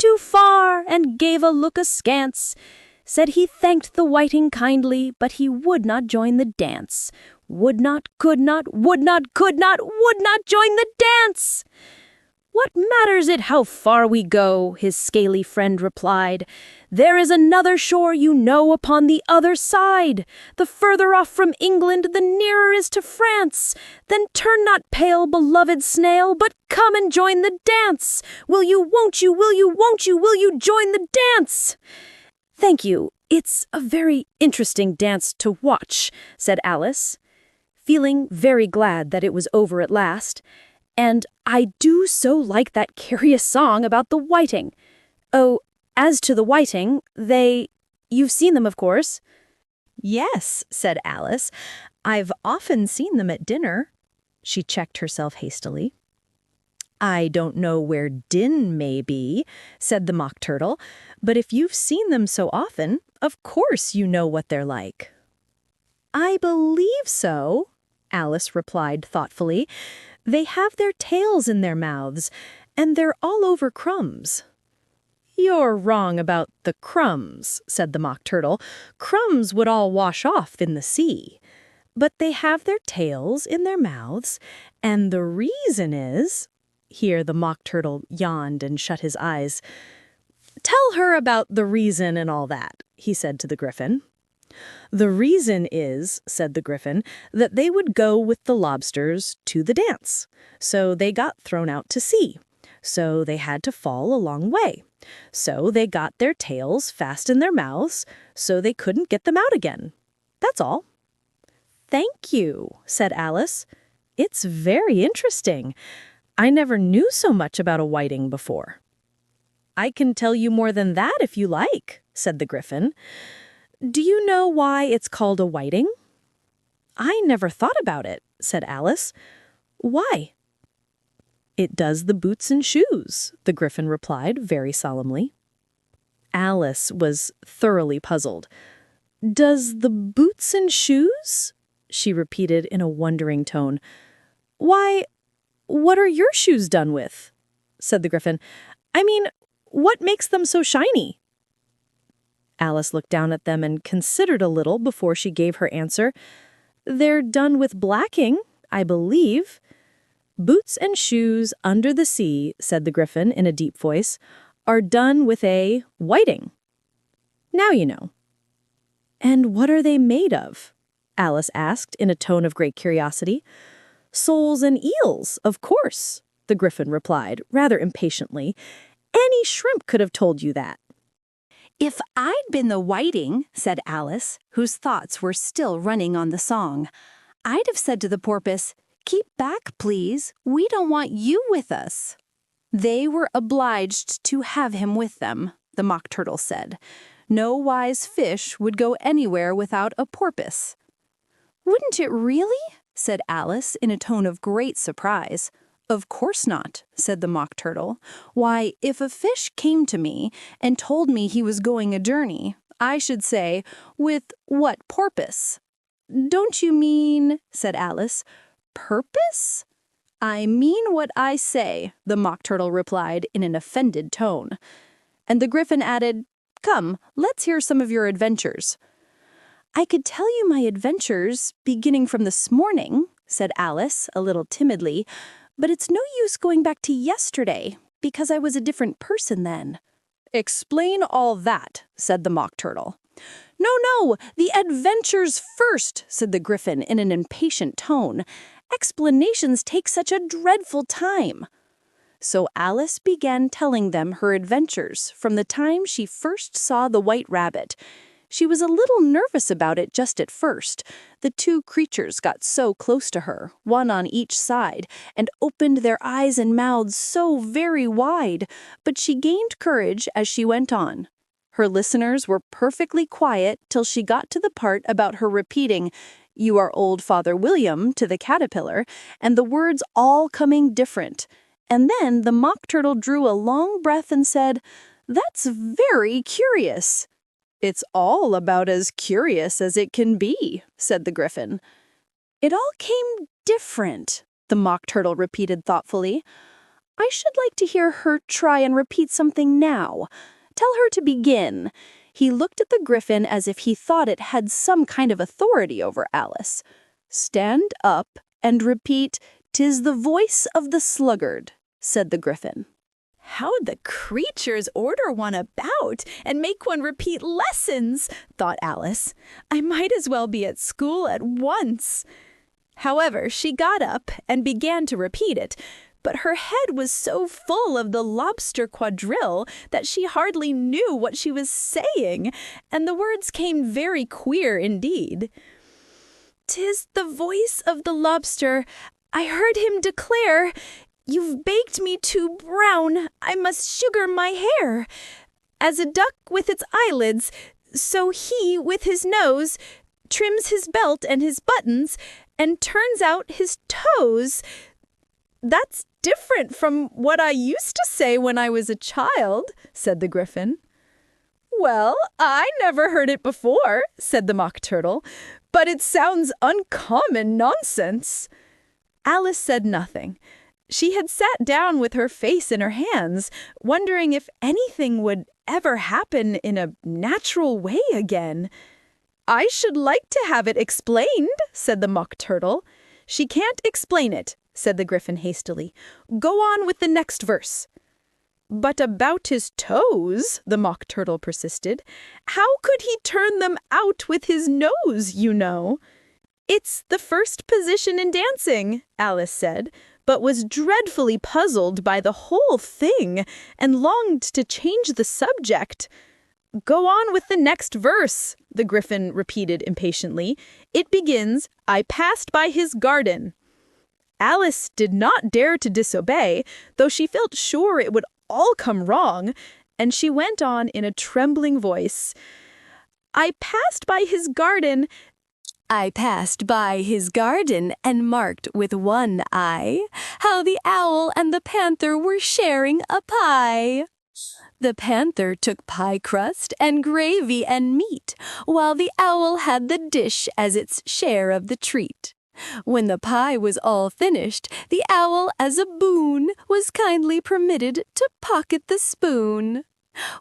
and gave a look askance. Said he thanked the whiting kindly, but he would not join the dance. Would not, could not, would not, could not, would not join the dance. "What matters it how far we go?" his scaly friend replied. "There is another shore you know upon the other side. The further off from England, the nearer is to France. Then turn not pale, beloved snail, but come and join the dance. Will you, won't you, will you, won't you, will you join the dance?" "Thank you. It's a very interesting dance to watch," said Alice, feeling very glad that it was over at last. "And I do so like that curious song about the whiting. Oh, as to the whiting, you've seen them, of course."
"Yes," said Alice. "I've often seen them at dinner." She checked herself hastily. "I don't know where din may be," said the Mock Turtle, "but if you've seen them so often, of course you know what they're like." "I believe so," Alice replied thoughtfully. "They have their tails in their mouths, and they're all over crumbs." "You're wrong about the crumbs," said the Mock Turtle. "Crumbs would all wash off in the sea. But they have their tails in their mouths, and the reason is—" Here the Mock Turtle yawned and shut his eyes. "Tell her about the reason and all that," he said to the Griffin. "The reason is," said the Griffin, "that they would go with the lobsters to the dance. So they got thrown out to sea. So they had to fall a long way. So they got their tails fast in their mouths, so they couldn't get them out again. That's all." "Thank you," said Alice. "It's very interesting. I never knew so much about a whiting before." "I can tell you more than that if you like," said the Griffin. "Do you know why it's called a whiting?" "I never thought about it," said Alice. "Why?" "It does the boots and shoes," the Griffin replied very solemnly. Alice was thoroughly puzzled. "Does the boots and shoes?" she repeated in a wondering tone. "Why, what are your shoes done with?" said the Griffin. "I mean, what makes them so shiny?" Alice looked down at them and considered a little before she gave her answer. "They're done with blacking, I believe." "Boots and shoes under the sea," said the Griffin in a deep voice, "are done with a whiting. Now you know." "And what are they made of?" Alice asked in a tone of great curiosity. "Soles and eels, of course," the Griffin replied, rather impatiently. "Any shrimp could have told you that."
"If I'd been the whiting," said Alice, whose thoughts were still running on the song, "I'd have said to the porpoise, 'Keep back, please. We don't want you with us.'" "They were obliged to have him with them," the Mock Turtle said. "No wise fish would go anywhere without a porpoise." "Wouldn't it really?" said Alice in a tone of great surprise. "Of course not," said the Mock Turtle. "Why, if a fish came to me and told me he was going a journey, I should say, 'With what porpoise?'" "Don't you mean," said Alice, "purpose?" "I mean what I say," the Mock Turtle replied in an offended tone. And the Gryphon added, "Come, let's hear some of your adventures." "I could tell you my adventures, beginning from this morning," said Alice, a little timidly, "but it's no use going back to yesterday, because I was a different person then." "Explain all that," said the Mock Turtle. No, the adventures first," said the Gryphon in an impatient tone. "Explanations take such a dreadful time." So Alice began telling them her adventures from the time she first saw the White Rabbit. She was a little nervous about it just at first. The two creatures got so close to her, one on each side, and opened their eyes and mouths so very wide, but she gained courage as she went on. Her listeners were perfectly quiet till she got to the part about her repeating, "You are old Father William," to the caterpillar, and the words all coming different. And then the Mock Turtle drew a long breath and said, "That's very curious." "It's all about as curious as it can be," said the Gryphon. "It all came different," the Mock Turtle repeated thoughtfully. "I should like to hear her try and repeat something now. Tell her to begin." He looked at the Gryphon as if he thought it had some kind of authority over Alice. "Stand up and repeat, "'Tis the voice of the sluggard,'" said the Gryphon.
How the creatures order one about and make one repeat lessons, thought Alice. I might as well be at school at once. However, she got up and began to repeat it, but her head was so full of the lobster quadrille that she hardly knew what she was saying, and the words came very queer indeed. "'Tis the voice of the lobster. I heard him declare, 'You've baked me too brown, I must sugar my hair.' As a duck with its eyelids, so he with his nose trims his belt and his buttons and turns out his toes. That's different from what I used to say when I was a child," said the Gryphon. "Well, I never heard it before," said the Mock Turtle, "but it sounds uncommon nonsense." Alice said nothing. She had sat down with her face in her hands, wondering if anything would ever happen in a natural way again. "I should like to have it explained," said the Mock Turtle. "She can't explain it," said the Gryphon hastily. "Go on with the next verse." "But about his toes," the Mock Turtle persisted. "How could he turn them out with his nose, you know?" "It's the first position in dancing," Alice said, but was dreadfully puzzled by the whole thing and longed to change the subject. "Go on with the next verse," the Gryphon repeated impatiently. "It begins, 'I passed by his garden.'" Alice did not dare to disobey, though she felt sure it would all come wrong, and she went on in a trembling voice. "I passed by his garden.
I passed by his garden and marked with one eye how the owl and the panther were sharing a pie. The panther took pie crust and gravy and meat, while the owl had the dish as its share of the treat. When the pie was all finished, the owl, as a boon, was kindly permitted to pocket the spoon,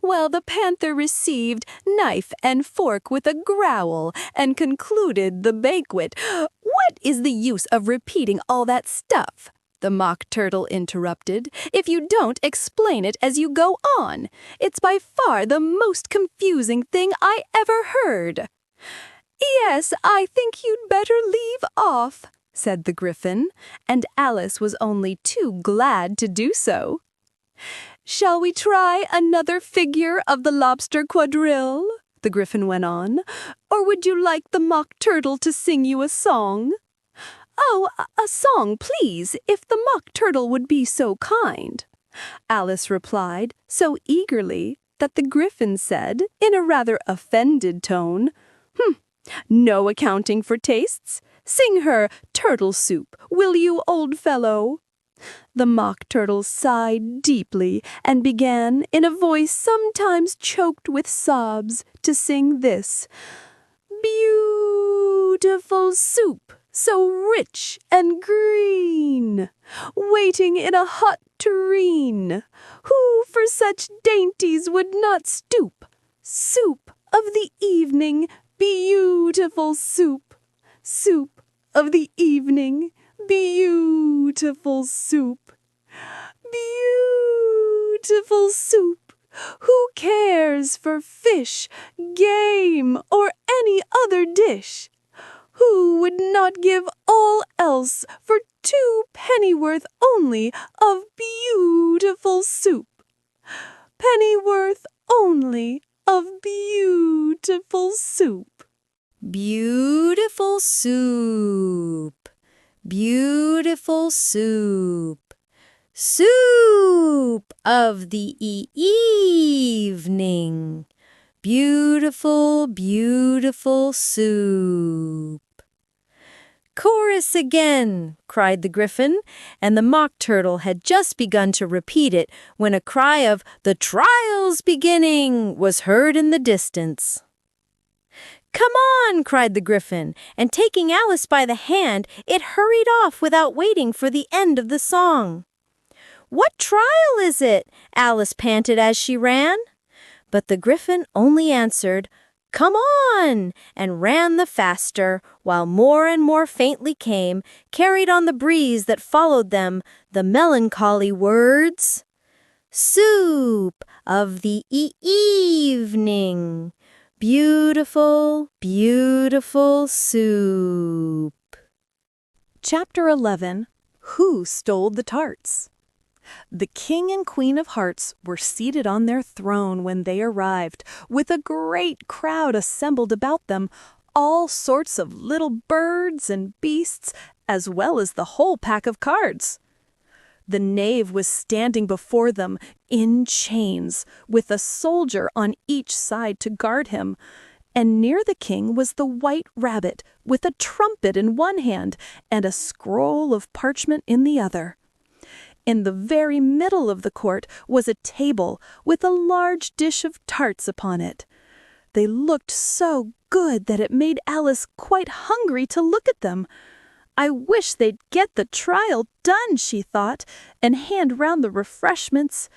while the panther received knife and fork with a growl and concluded the banquet. "What is the use of repeating all that stuff?" the Mock Turtle interrupted, "if you don't explain it as you go on. It's by far the most confusing thing I ever heard." "Yes, I think you'd better leave off," said the Gryphon, and Alice was only too glad to do so. "Shall we try another figure of the lobster quadrille?" the Gryphon went on. "Or would you like the Mock Turtle to sing you a song?" "Oh, a song, please, if the Mock Turtle would be so kind," Alice replied so eagerly that the Gryphon said, in a rather offended tone, "No accounting for tastes. Sing her Turtle Soup, will you, old fellow?" The Mock Turtle sighed deeply and began, in a voice sometimes choked with sobs, to sing this: "Beautiful soup, so rich and green, waiting in a hot tureen. Who for such dainties would not stoop? Soup of the evening, beautiful soup. Soup of the evening, beautiful soup. Beautiful soup. Who cares for fish, game, or any other dish? Who would not give all else for 2 pennyworth only of beautiful soup? Pennyworth only of beautiful soup."
Beautiful soup, beautiful soup, soup of the evening, beautiful, beautiful soup. "Chorus again!" cried the Gryphon, and the Mock Turtle had just begun to repeat it when a cry of "The trial's beginning!" was heard in the distance. "Come on!" cried the Gryphon, and taking Alice by the hand, it hurried off without waiting for the end of the song. "What trial is it?" Alice panted as she ran. But the Gryphon only answered, "Come on!" and ran the faster, while more and more faintly came, carried on the breeze that followed them, the melancholy words: "Soup of the evening, beautiful, beautiful soup."
Chapter 11. Who Stole the Tarts? The King and Queen of Hearts were seated on their throne when they arrived, with a great crowd assembled about them, all sorts of little birds and beasts, as well as the whole pack of cards. The knave was standing before them in chains, with a soldier on each side to guard him, and near the king was the White Rabbit, with a trumpet in one hand and a scroll of parchment in the other. In the very middle of the court was a table with a large dish of tarts upon it. They looked so good that it made Alice quite hungry to look at them. "I wish they'd get the trial done," she thought, "and hand round the refreshments."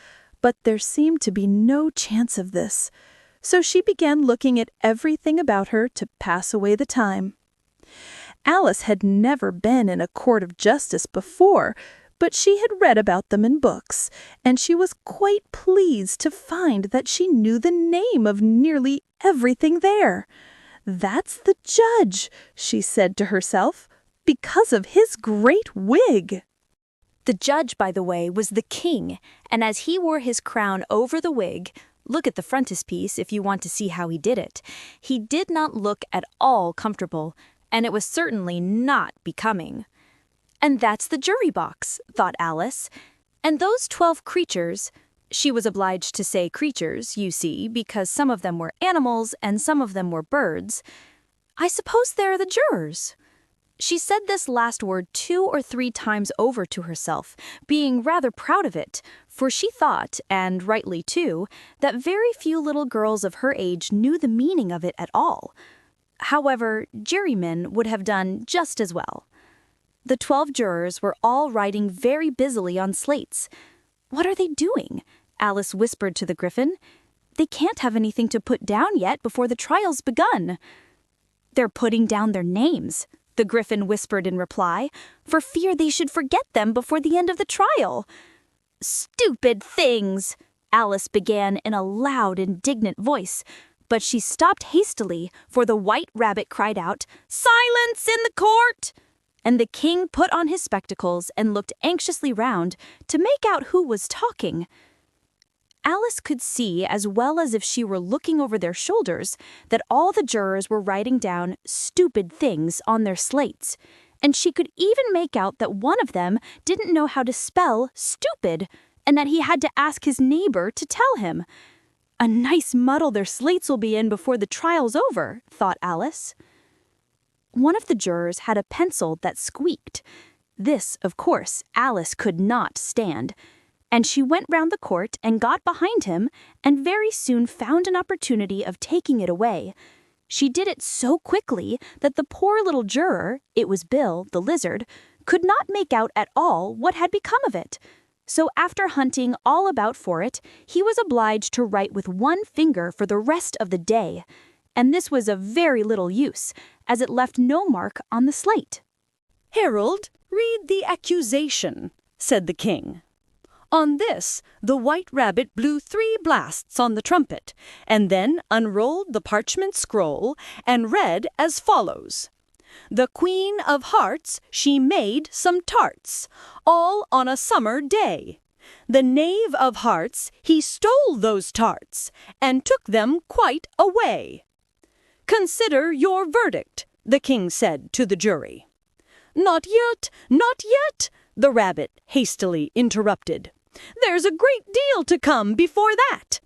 But there seemed to be no chance of this, so she began looking at everything about her to pass away the time. Alice had never been in a court of justice before, but she had read about them in books, and she was quite pleased to find that she knew the name of nearly everything there. "That's the judge," she said to herself, "because of his great wig."
The judge, by the way, was the king, and as he wore his crown over the wig, look at the frontispiece if you want to see how he did it, he did not look at all comfortable, and it was certainly not becoming. "And that's the jury box," thought Alice. "And those 12 creatures," she was obliged to say creatures, you see, because some of them were animals and some of them were birds, "I suppose they're the jurors." She said this last word 2 or 3 times over to herself, being rather proud of it, for she thought, and rightly too, that very few little girls of her age knew the meaning of it at all. However, jurymen would have done just as well. The 12 jurors were all writing very busily on slates. "What are they doing?" Alice whispered to the Gryphon. "They can't have anything to put down yet before the trial's begun." "They're putting down their names," the Gryphon whispered in reply, "for fear they should forget them before the end of the trial." "Stupid things!" Alice began in a loud, indignant voice, but she stopped hastily, for the White Rabbit cried out, "Silence in the court!" And the king put on his spectacles and looked anxiously round to make out who was talking.
Alice could see, as well as if she were looking over their shoulders, that all the jurors were writing down stupid things on their slates, and she could even make out that one of them didn't know how to spell stupid, and that he had to ask his neighbor to tell him. A nice muddle their slates will be in before the trial's over, thought Alice. One of the jurors had a pencil that squeaked. This, of course, Alice could not stand, and she went round the court and got behind him and very soon found an opportunity of taking it away. She did it so quickly that the poor little juror, it was Bill, the lizard, could not make out at all what had become of it. So after hunting all about for it, he was obliged to write with one finger for the rest of the day. And this was of very little use, as it left no mark on the slate.
"Herald, read the accusation," said the king. On this, the White Rabbit blew 3 blasts on the trumpet, and then unrolled the parchment scroll and read as follows. "The Queen of Hearts, she made some tarts, all on a summer day. The Knave of Hearts, he stole those tarts, and took them quite away." "Consider your verdict," the king said to the jury. "Not yet, not yet," the rabbit hastily interrupted. "There's a great deal to come before that."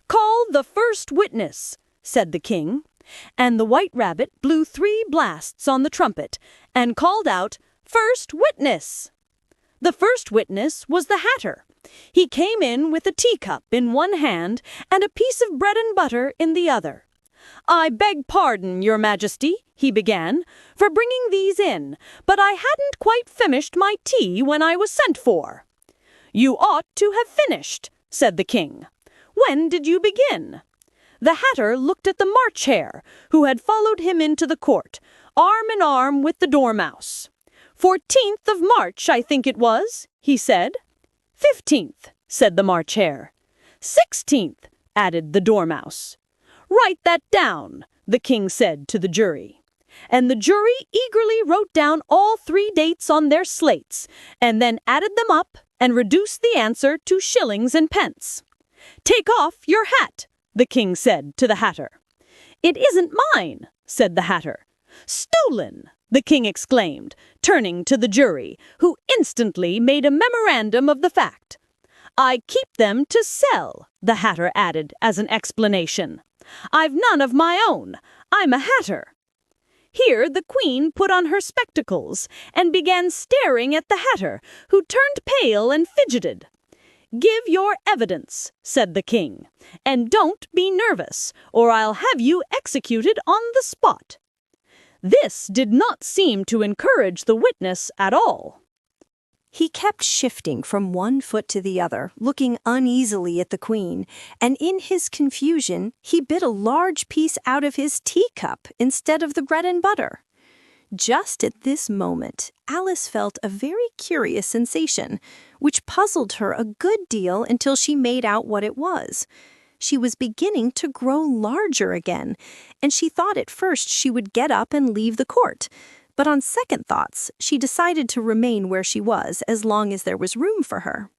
"Call the first witness," said the king, and the White Rabbit blew 3 blasts on the trumpet and called out, "First witness!" The first witness was the Hatter. He came in with a teacup in one hand and a piece of bread and butter in the other. "I beg pardon, Your Majesty," he began, "for bringing these in, but I hadn't quite finished my tea when I was sent for." "You ought to have finished," said the king. "When did you begin?" The Hatter looked at the March Hare, who had followed him into the court, arm in arm with the Dormouse. "14th of March, I think it was," he said. "15th," said the March Hare. "16th," added the Dormouse. "Write that down," the king said to the jury. And the jury eagerly wrote down all 3 dates on their slates, and then added them up and reduced the answer to shillings and pence. "Take off your hat," the king said to the Hatter. "It isn't mine," said the Hatter. "Stolen!" the king exclaimed, turning to the jury, who instantly made a memorandum of the fact. "I keep them to sell," the Hatter added as an explanation. "I've none of my own. I'm a Hatter." Here the Queen put on her spectacles and began staring at the Hatter, who turned pale and fidgeted. "Give your evidence," said the king, "and don't be nervous, or I'll have you executed on the spot." This did not seem to encourage the witness at all.
He kept shifting from one foot to the other, looking uneasily at the Queen, and in his confusion, he bit a large piece out of his teacup instead of the bread and butter. Just at this moment, Alice felt a very curious sensation, which puzzled her a good deal until she made out what it was. She was beginning to grow larger again, and she thought at first she would get up and leave the court. But on second thoughts, she decided to remain where she was as long as there was room for her.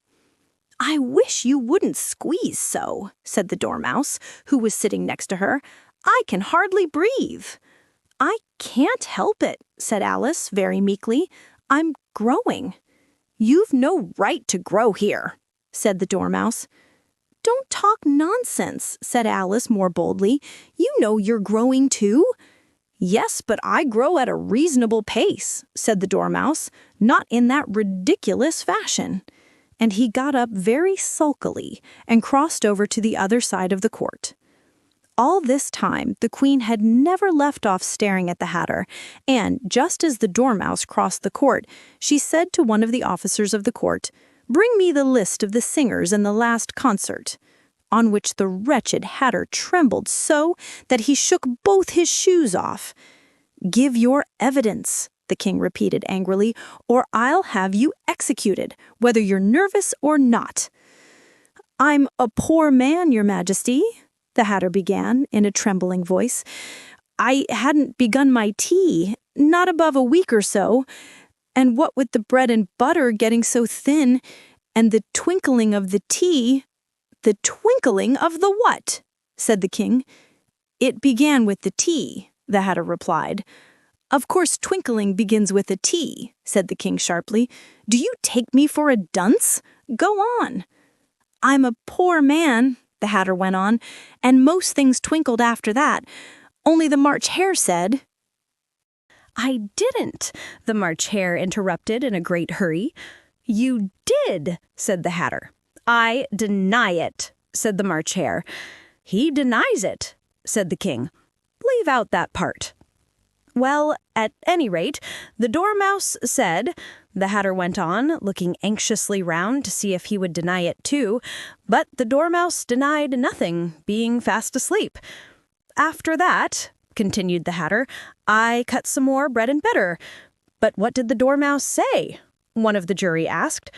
"I wish you wouldn't squeeze so," said the Dormouse, who was sitting next to her. "I can hardly breathe." "I can't help it," said Alice very meekly. "I'm growing." "You've no right to grow here," said the Dormouse. "Don't talk nonsense," said Alice more boldly. "You know you're growing too." "Yes, but I grow at a reasonable pace," said the Dormouse, "not in that ridiculous fashion." And he got up very sulkily and crossed over to the other side of the court. All this time, the Queen had never left off staring at the Hatter, and just as the Dormouse crossed the court, she said to one of the officers of the court, "Bring me the list of the singers in the last concert." On which the wretched Hatter trembled so that he shook both his shoes off. "Give your evidence," the king repeated angrily, "or I'll have you executed, whether you're nervous or not." "I'm a poor man, Your Majesty," the Hatter began in a trembling voice. "I hadn't begun my tea, not above a week or so, and what with the bread and butter getting so thin, and the twinkling of the tea..." "The twinkling of the what?" said the king. "It began with the T," the Hatter replied. "Of course twinkling begins with a T," said the king sharply. "Do you take me for a dunce? Go on." "I'm a poor man," the Hatter went on, "and most things twinkled after that. Only the March Hare said—"
"I didn't," the March Hare interrupted in a great hurry. "You did," said the Hatter. "I deny it," said the March Hare. "He denies it," said the king. "Leave out that part." "Well, at any rate, the Dormouse said," the Hatter went on, looking anxiously round to see if he would deny it too, but the Dormouse denied nothing, being fast asleep. "After that," continued the Hatter, "I cut some more bread and butter." "But what did the Dormouse say?" one of the jury asked.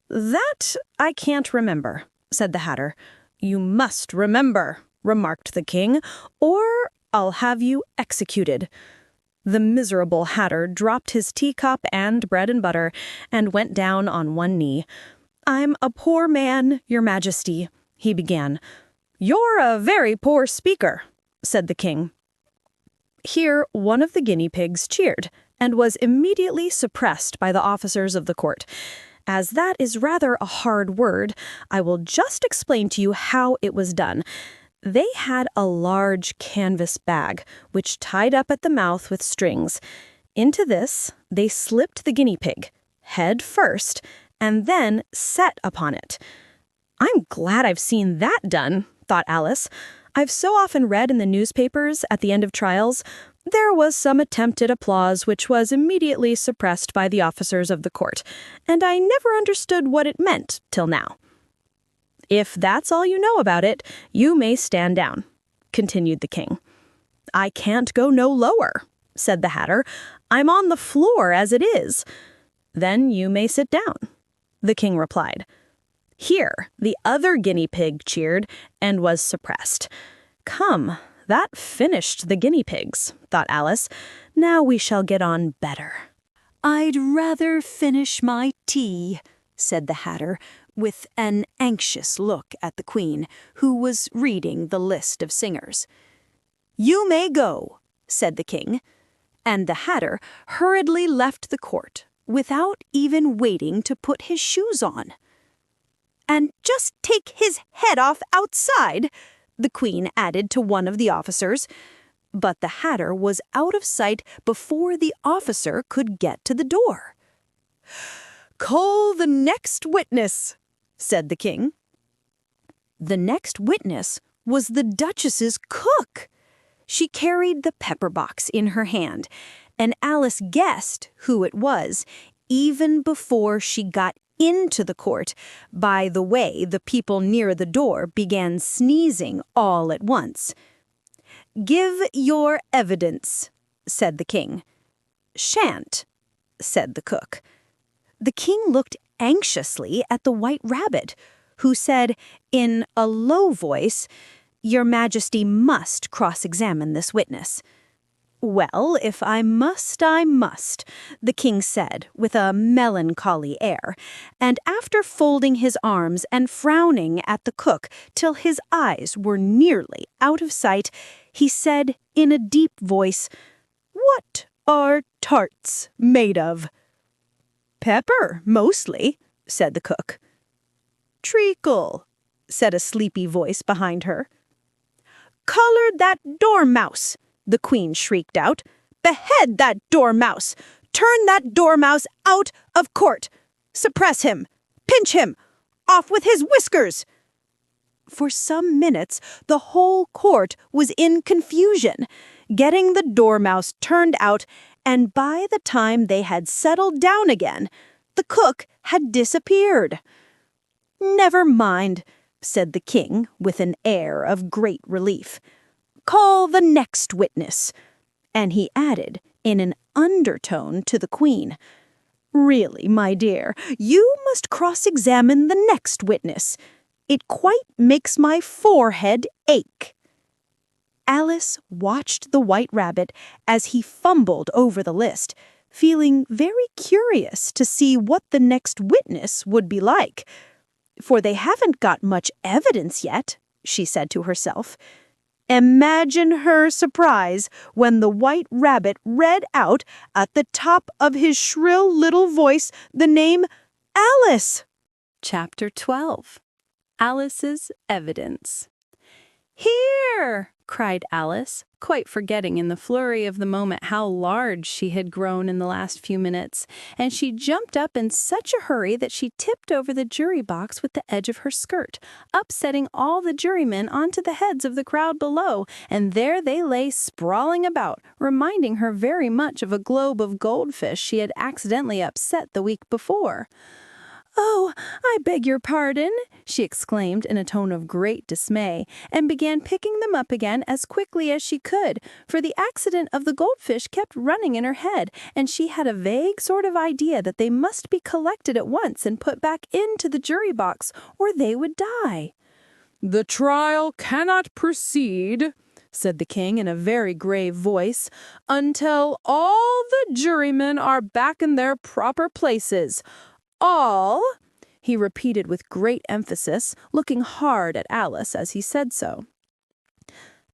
"That I can't remember," said the Hatter. "You must remember," remarked the king, "or I'll have you executed." The miserable Hatter dropped his teacup and bread and butter and went down on one knee. "I'm a poor man, your majesty," he began. "You're a very poor speaker," said the king. Here one of the guinea pigs cheered and was immediately suppressed by the officers of the court. As that is rather a hard word, I will just explain to you how it was done. They had a large canvas bag, which tied up at the mouth with strings. Into this, they slipped the guinea pig, head first, and then sat upon it. "I'm glad I've seen that done," thought Alice. "I've so often read in the newspapers at the end of trials, there was some attempt at applause which was immediately suppressed by the officers of the court, and I never understood what it meant till now." "If that's all you know about it, you may stand down," continued the king. "I can't go no lower," said the Hatter. "I'm on the floor as it is." "Then you may sit down," the king replied. Here the other guinea pig cheered and was suppressed. "Come, that finished the guinea pigs," thought Alice. "Now we shall get on better."
"I'd rather finish my tea," said the Hatter, with an anxious look at the Queen, who was reading the list of singers. "You may go," said the king, and the Hatter hurriedly left the court without even waiting to put his shoes on. "And just take his head off outside," the Queen added to one of the officers. But the Hatter was out of sight before the officer could get to the door. "Call the next witness," said the king. The next witness was the Duchess's cook. She carried the pepper box in her hand, and Alice guessed who it was even before she got into the court by the way the people near the door began sneezing all at once. "Give your evidence," said the king. "Shan't," said the cook. The king looked anxiously at the White Rabbit, who said in a low voice, "Your Majesty must cross-examine this witness." "Well, if I must, I must," the king said with a melancholy air, and after folding his arms and frowning at the cook till his eyes were nearly out of sight, he said in a deep voice, "What are tarts made of?" "Pepper, mostly," said the cook. "Treacle," said a sleepy voice behind her. "Collar that dormouse!" the Queen shrieked out. "Behead that dormouse! Turn that dormouse out of court! Suppress him! Pinch him! Off with his whiskers!" For some minutes, the whole court was in confusion, getting the dormouse turned out, and by the time they had settled down again, the cook had disappeared. "Never mind," said the king with an air of great relief. "Call the next witness." And he added, in an undertone to the Queen, "Really, my dear, you must cross-examine the next witness. It quite makes my forehead ache." Alice watched the White Rabbit as he fumbled over the list, feeling very curious to see what the next witness would be like. for they haven't got much evidence yet, she said to herself. Imagine her surprise when the White Rabbit read out at the top of his shrill little voice the name Alice.
Chapter 12. Alice's Evidence. "Here!" cried Alice, quite forgetting in the flurry of the moment how large she had grown in the last few minutes, and she jumped up in such a hurry that she tipped over the jury box with the edge of her skirt, upsetting all the jurymen onto the heads of the crowd below, and there they lay sprawling about, reminding her very much of a globe of goldfish she had accidentally upset the week before. "Oh, I beg your pardon," she exclaimed in a tone of great dismay, and began picking them up again as quickly as she could, for the accident of the goldfish kept running in her head, and she had a vague sort of idea that they must be collected at once and put back into the jury box, or they would die. "The trial cannot proceed," said the king in a very grave voice, "until all the jurymen are back in their proper places. All," he repeated with great emphasis, looking hard at Alice as he said so.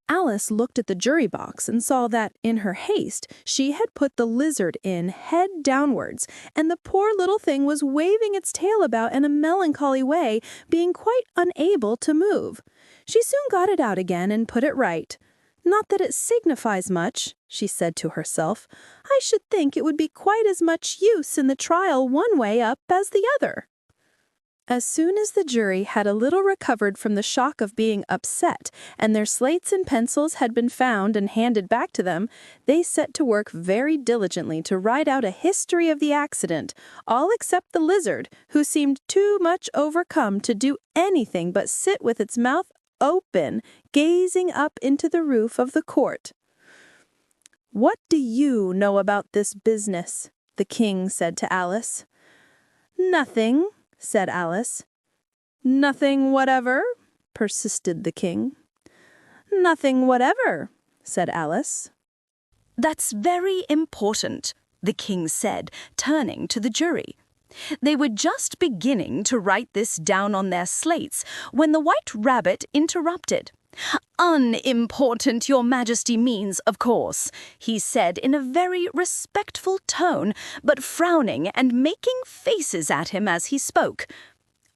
Alice looked at the jury box and saw that, in her haste, she had put the lizard in head downwards, and the poor little thing was waving its tail about in a melancholy way, being quite unable to move. She soon got it out again and put it right. "Not that it signifies much," she said to herself. "I should think it would be quite as much use in the trial one way up as the other." As soon as the jury had a little recovered from the shock of being upset, and their slates and pencils had been found and handed back to them, they set to work very diligently to write out a history of the accident, all except the lizard, who seemed too much overcome to do anything but sit with its mouth open, gazing up into the roof of the court. "What do you know about this business?" the king said to Alice. "Nothing," said Alice. "Nothing whatever?" persisted the king. "Nothing whatever," said Alice.
"That's very important," the king said, turning to the jury. They were just beginning to write this down on their slates when the White Rabbit interrupted. "Unimportant, Your Majesty means, of course," he said in a very respectful tone, but frowning and making faces at him as he spoke.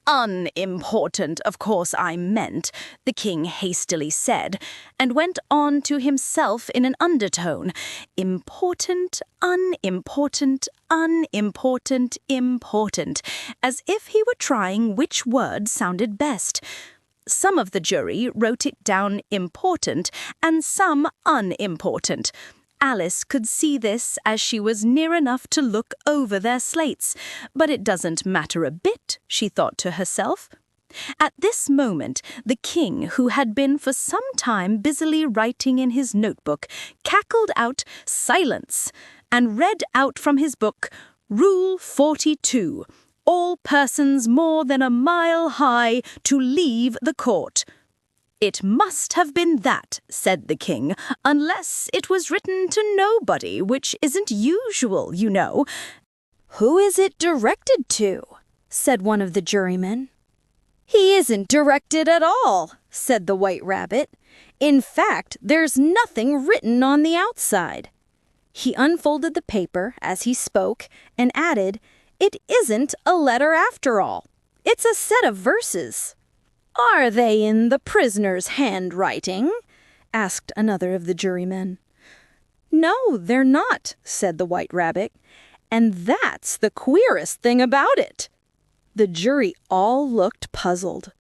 "Unimportant, of course I meant," the king hastily said, and went on to himself in an undertone. "Important, unimportant, unimportant, important," as if he were trying which word sounded best. Some of the jury wrote it down important and some unimportant. Alice could see this as she was near enough to look over their slates, but it doesn't matter a bit, she thought to herself. At this moment, the king, who had been for some time busily writing in his notebook, cackled out "Silence!" and read out from his book, "Rule 42. All persons more than a mile high to leave the court." "It must have been that," said the king, "unless it was written to nobody, which isn't usual, you know."
"Who is it directed to?" said one of the jurymen.
"He isn't directed at all," said the White Rabbit. "In fact, there's nothing written on the outside." He unfolded the paper as he spoke and added, "It isn't a letter after all. It's a set of verses." "Are they in the prisoner's handwriting?" asked another of the jurymen. "No, they're not," said the White Rabbit. "And that's the queerest thing about it." The jury all looked puzzled.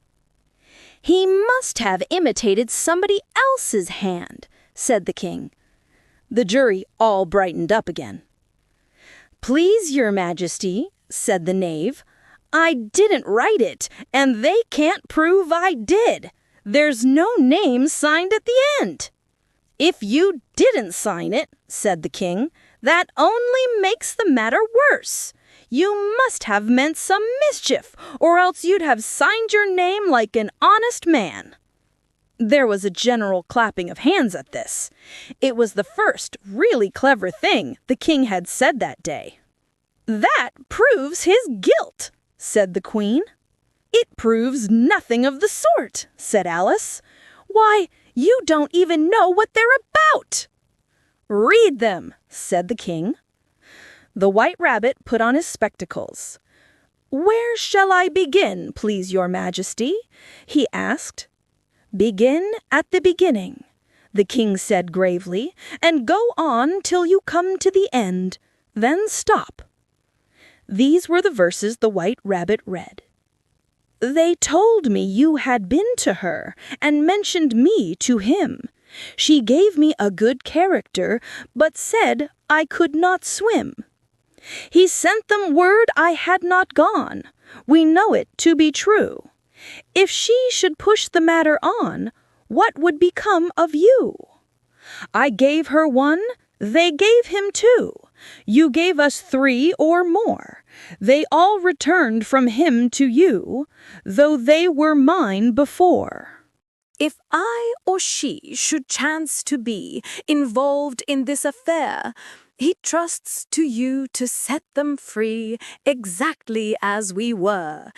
"He must have imitated somebody else's hand," said the king. The jury all brightened up again. "Please, Your Majesty," said the knave, "I didn't write it, and they can't prove I did. There's no name signed at the end." "If you didn't sign it," said the king, "that only makes the matter worse. You must have meant some mischief, or else you'd have signed your name like an honest man." There was a general clapping of hands at this. It was the first really clever thing the king had said that day. "That proves his guilt," said the queen. "It proves nothing of the sort," said Alice. "Why, you don't even know what they're about." "Read them," said the king. The White Rabbit put on his spectacles. "Where shall I begin, please your majesty?" he asked. "Begin at the beginning," the king said gravely, "and go on till you come to the end. Then stop." These were the verses the White Rabbit read. "They told me you had been to her, and mentioned me to him. She gave me a good character, but said I could not swim. He sent them word I had not gone. We know it to be true. If she should push the matter on, what would become of you? I gave her one, they gave him two. You gave us three or more. They all returned from him to you, though they were mine before.
If I or she should chance to be involved in this affair, he trusts to you to set them free exactly as we were.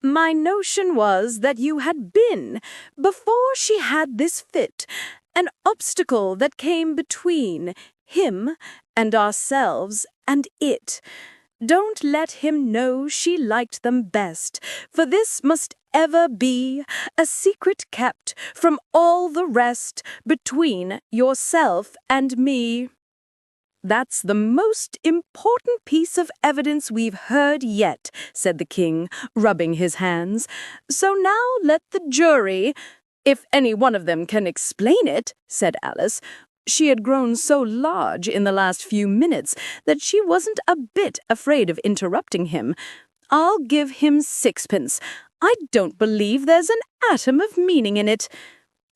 My notion was that you had been, before she had this fit, an obstacle that came between him and ourselves and it. Don't let him know she liked them best, for this must ever be a secret kept from all the rest between yourself and me." "That's the most important piece of evidence we've heard yet," said the king, rubbing his hands. "So now let the jury—" "If any one of them can explain it," said Alice. She had grown so large in the last few minutes that she wasn't a bit afraid of interrupting him. "I'll give him 6pence. I don't believe there's an atom of meaning in it."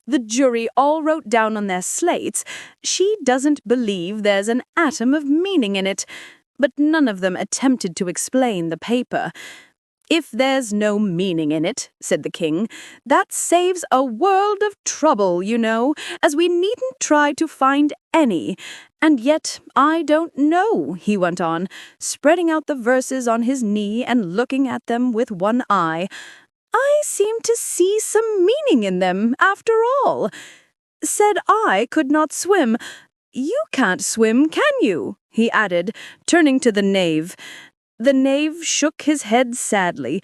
The jury all wrote down on their slates, "She doesn't believe there's an atom of meaning in it," but none of them attempted to explain the paper. "If there's no meaning in it," said the king, "that saves a world of trouble, you know, as we needn't try to find any. And yet I don't know," he went on, spreading out the verses on his knee and looking at them with one eye. "I seem to see some meaning in them, after all. Said I could not swim. You can't swim, can you?" he added, turning to the knave. The knave shook his head sadly.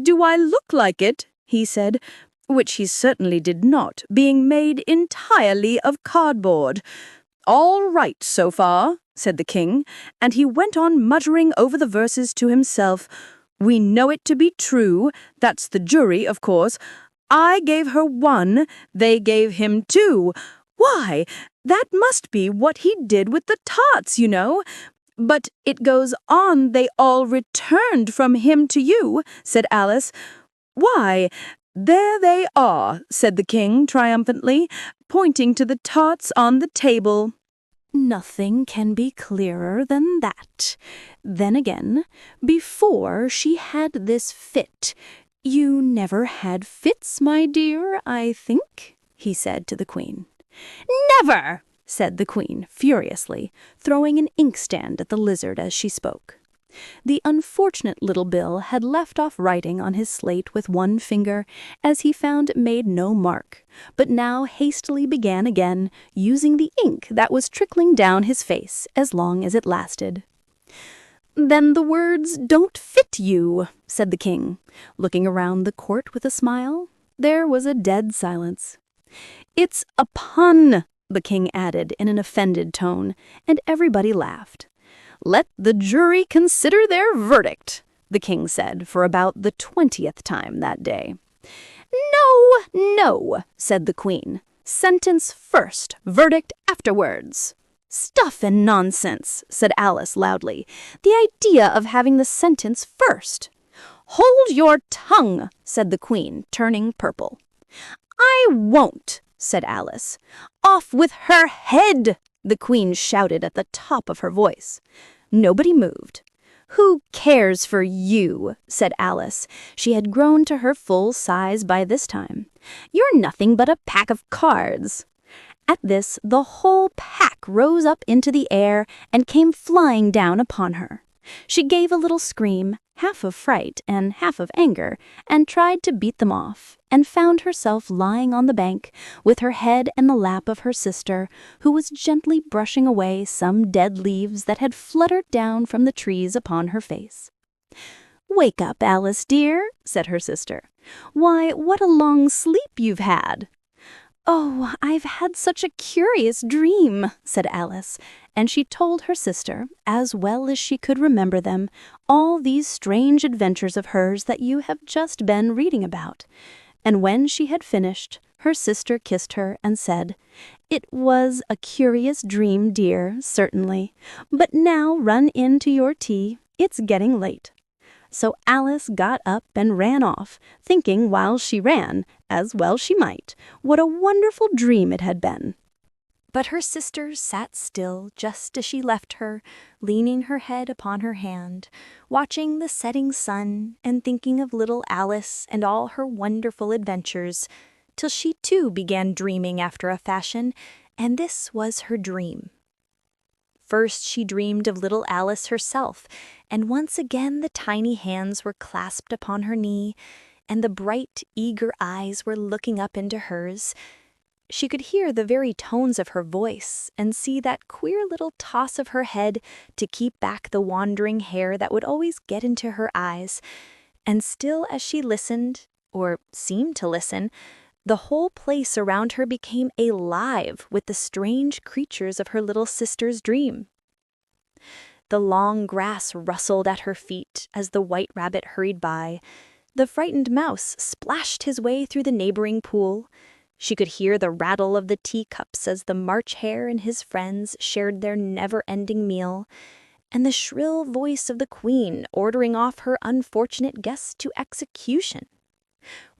"Do I look like it?" he said, which he certainly did not, being made entirely of cardboard. "All right so far," said the king, and he went on muttering over the verses to himself. "We know it to be true. That's the jury, of course. I gave her one, they gave him two. Why, that must be what he did with the tarts, you know. But it goes on, they all returned from him to you," said Alice. "Why, there they are," said the king triumphantly, pointing to the tarts on the table.
Nothing can be clearer than that. Then again, before she had this fit, you never had fits, my dear, I think, he said to the queen. "Never!" said the queen furiously, throwing an inkstand at the lizard as she spoke. The unfortunate little Bill had left off writing on his slate with one finger, as he found it made no mark, but now hastily began again, using the ink that was trickling down his face as long as it lasted. "Then the words don't fit you," said the king, looking around the court with a smile. There was a dead silence. "It's a pun," the king added in an offended tone, and everybody laughed. "Let the jury consider their verdict," the king said for about the 20th time that day. No, said the queen. "Sentence first, verdict afterwards." "Stuff and nonsense," said Alice loudly. "The idea of having the sentence first." "Hold your tongue," said the queen, turning purple. "I won't," said Alice. "Off with her head," the queen shouted at the top of her voice. Nobody moved. "Who cares for you?" said Alice. She had grown to her full size by this time. "You're nothing but a pack of cards." At this, the whole pack rose up into the air and came flying down upon her. She gave a little scream, half of fright and half of anger, and tried to beat them off, and found herself lying on the bank, with her head in the lap of her sister, who was gently brushing away some dead leaves that had fluttered down from the trees upon her face. "Wake up, Alice dear," said her sister. "Why, what a long sleep you've had!" "Oh, I've had such a curious dream," said Alice, and she told her sister, as well as she could remember them, all these strange adventures of hers that you have just been reading about. And when she had finished, her sister kissed her and said, "It was a curious dream, dear, certainly. But now run in to your tea. It's getting late." So Alice got up and ran off, thinking while she ran, as well she might, what a wonderful dream it had been. But her sister sat still just as she left her, leaning her head upon her hand, watching the setting sun and thinking of little Alice and all her wonderful adventures, till she too began dreaming after a fashion, and this was her dream. First she dreamed of little Alice herself, and once again the tiny hands were clasped upon her knee, and the bright, eager eyes were looking up into hers. She could hear the very tones of her voice, and see that queer little toss of her head to keep back the wandering hair that would always get into her eyes. And still as she listened, or seemed to listen, the whole place around her became alive with the strange creatures of her little sister's dream. The long grass rustled at her feet as the white rabbit hurried by. The frightened mouse splashed his way through the neighboring pool. She could hear the rattle of the teacups as the March Hare and his friends shared their never-ending meal, and the shrill voice of the Queen ordering off her unfortunate guests to execution.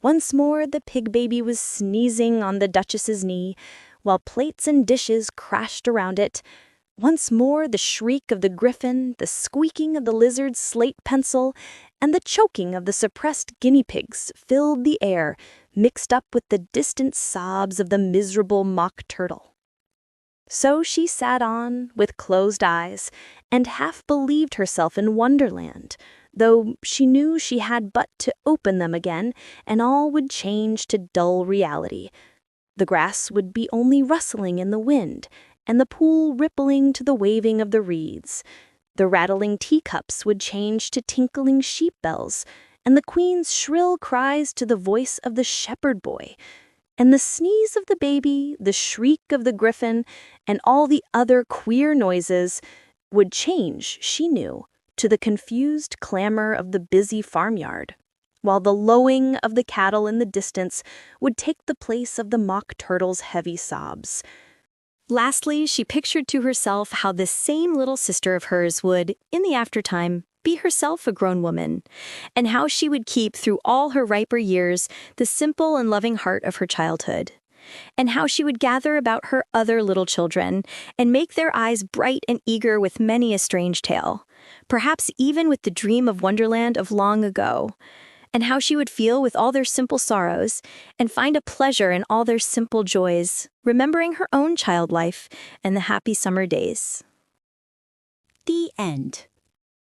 Once more the pig baby was sneezing on the Duchess's knee, while plates and dishes crashed around it. Once more the shriek of the griffin, the squeaking of the lizard's slate pencil, and the choking of the suppressed guinea pigs filled the air, mixed up with the distant sobs of the miserable mock turtle. So she sat on, with closed eyes, and half believed herself in Wonderland, though she knew she had but to open them again, and all would change to dull reality. The grass would be only rustling in the wind, and the pool rippling to the waving of the reeds. The rattling teacups would change to tinkling sheep bells, and the Queen's shrill cries to the voice of the shepherd boy. And the sneeze of the baby, the shriek of the griffin, and all the other queer noises would change, she knew, to the confused clamor of the busy farmyard, while the lowing of the cattle in the distance would take the place of the mock turtle's heavy sobs. Lastly, she pictured to herself how this same little sister of hers would, in the aftertime, be herself a grown woman, and how she would keep through all her riper years the simple and loving heart of her childhood, and how she would gather about her other little children and make their eyes bright and eager with many a strange tale, perhaps even with the dream of Wonderland of long ago, and how she would feel with all their simple sorrows and find a pleasure in all their simple joys, remembering her own child life and the happy summer days.
The end.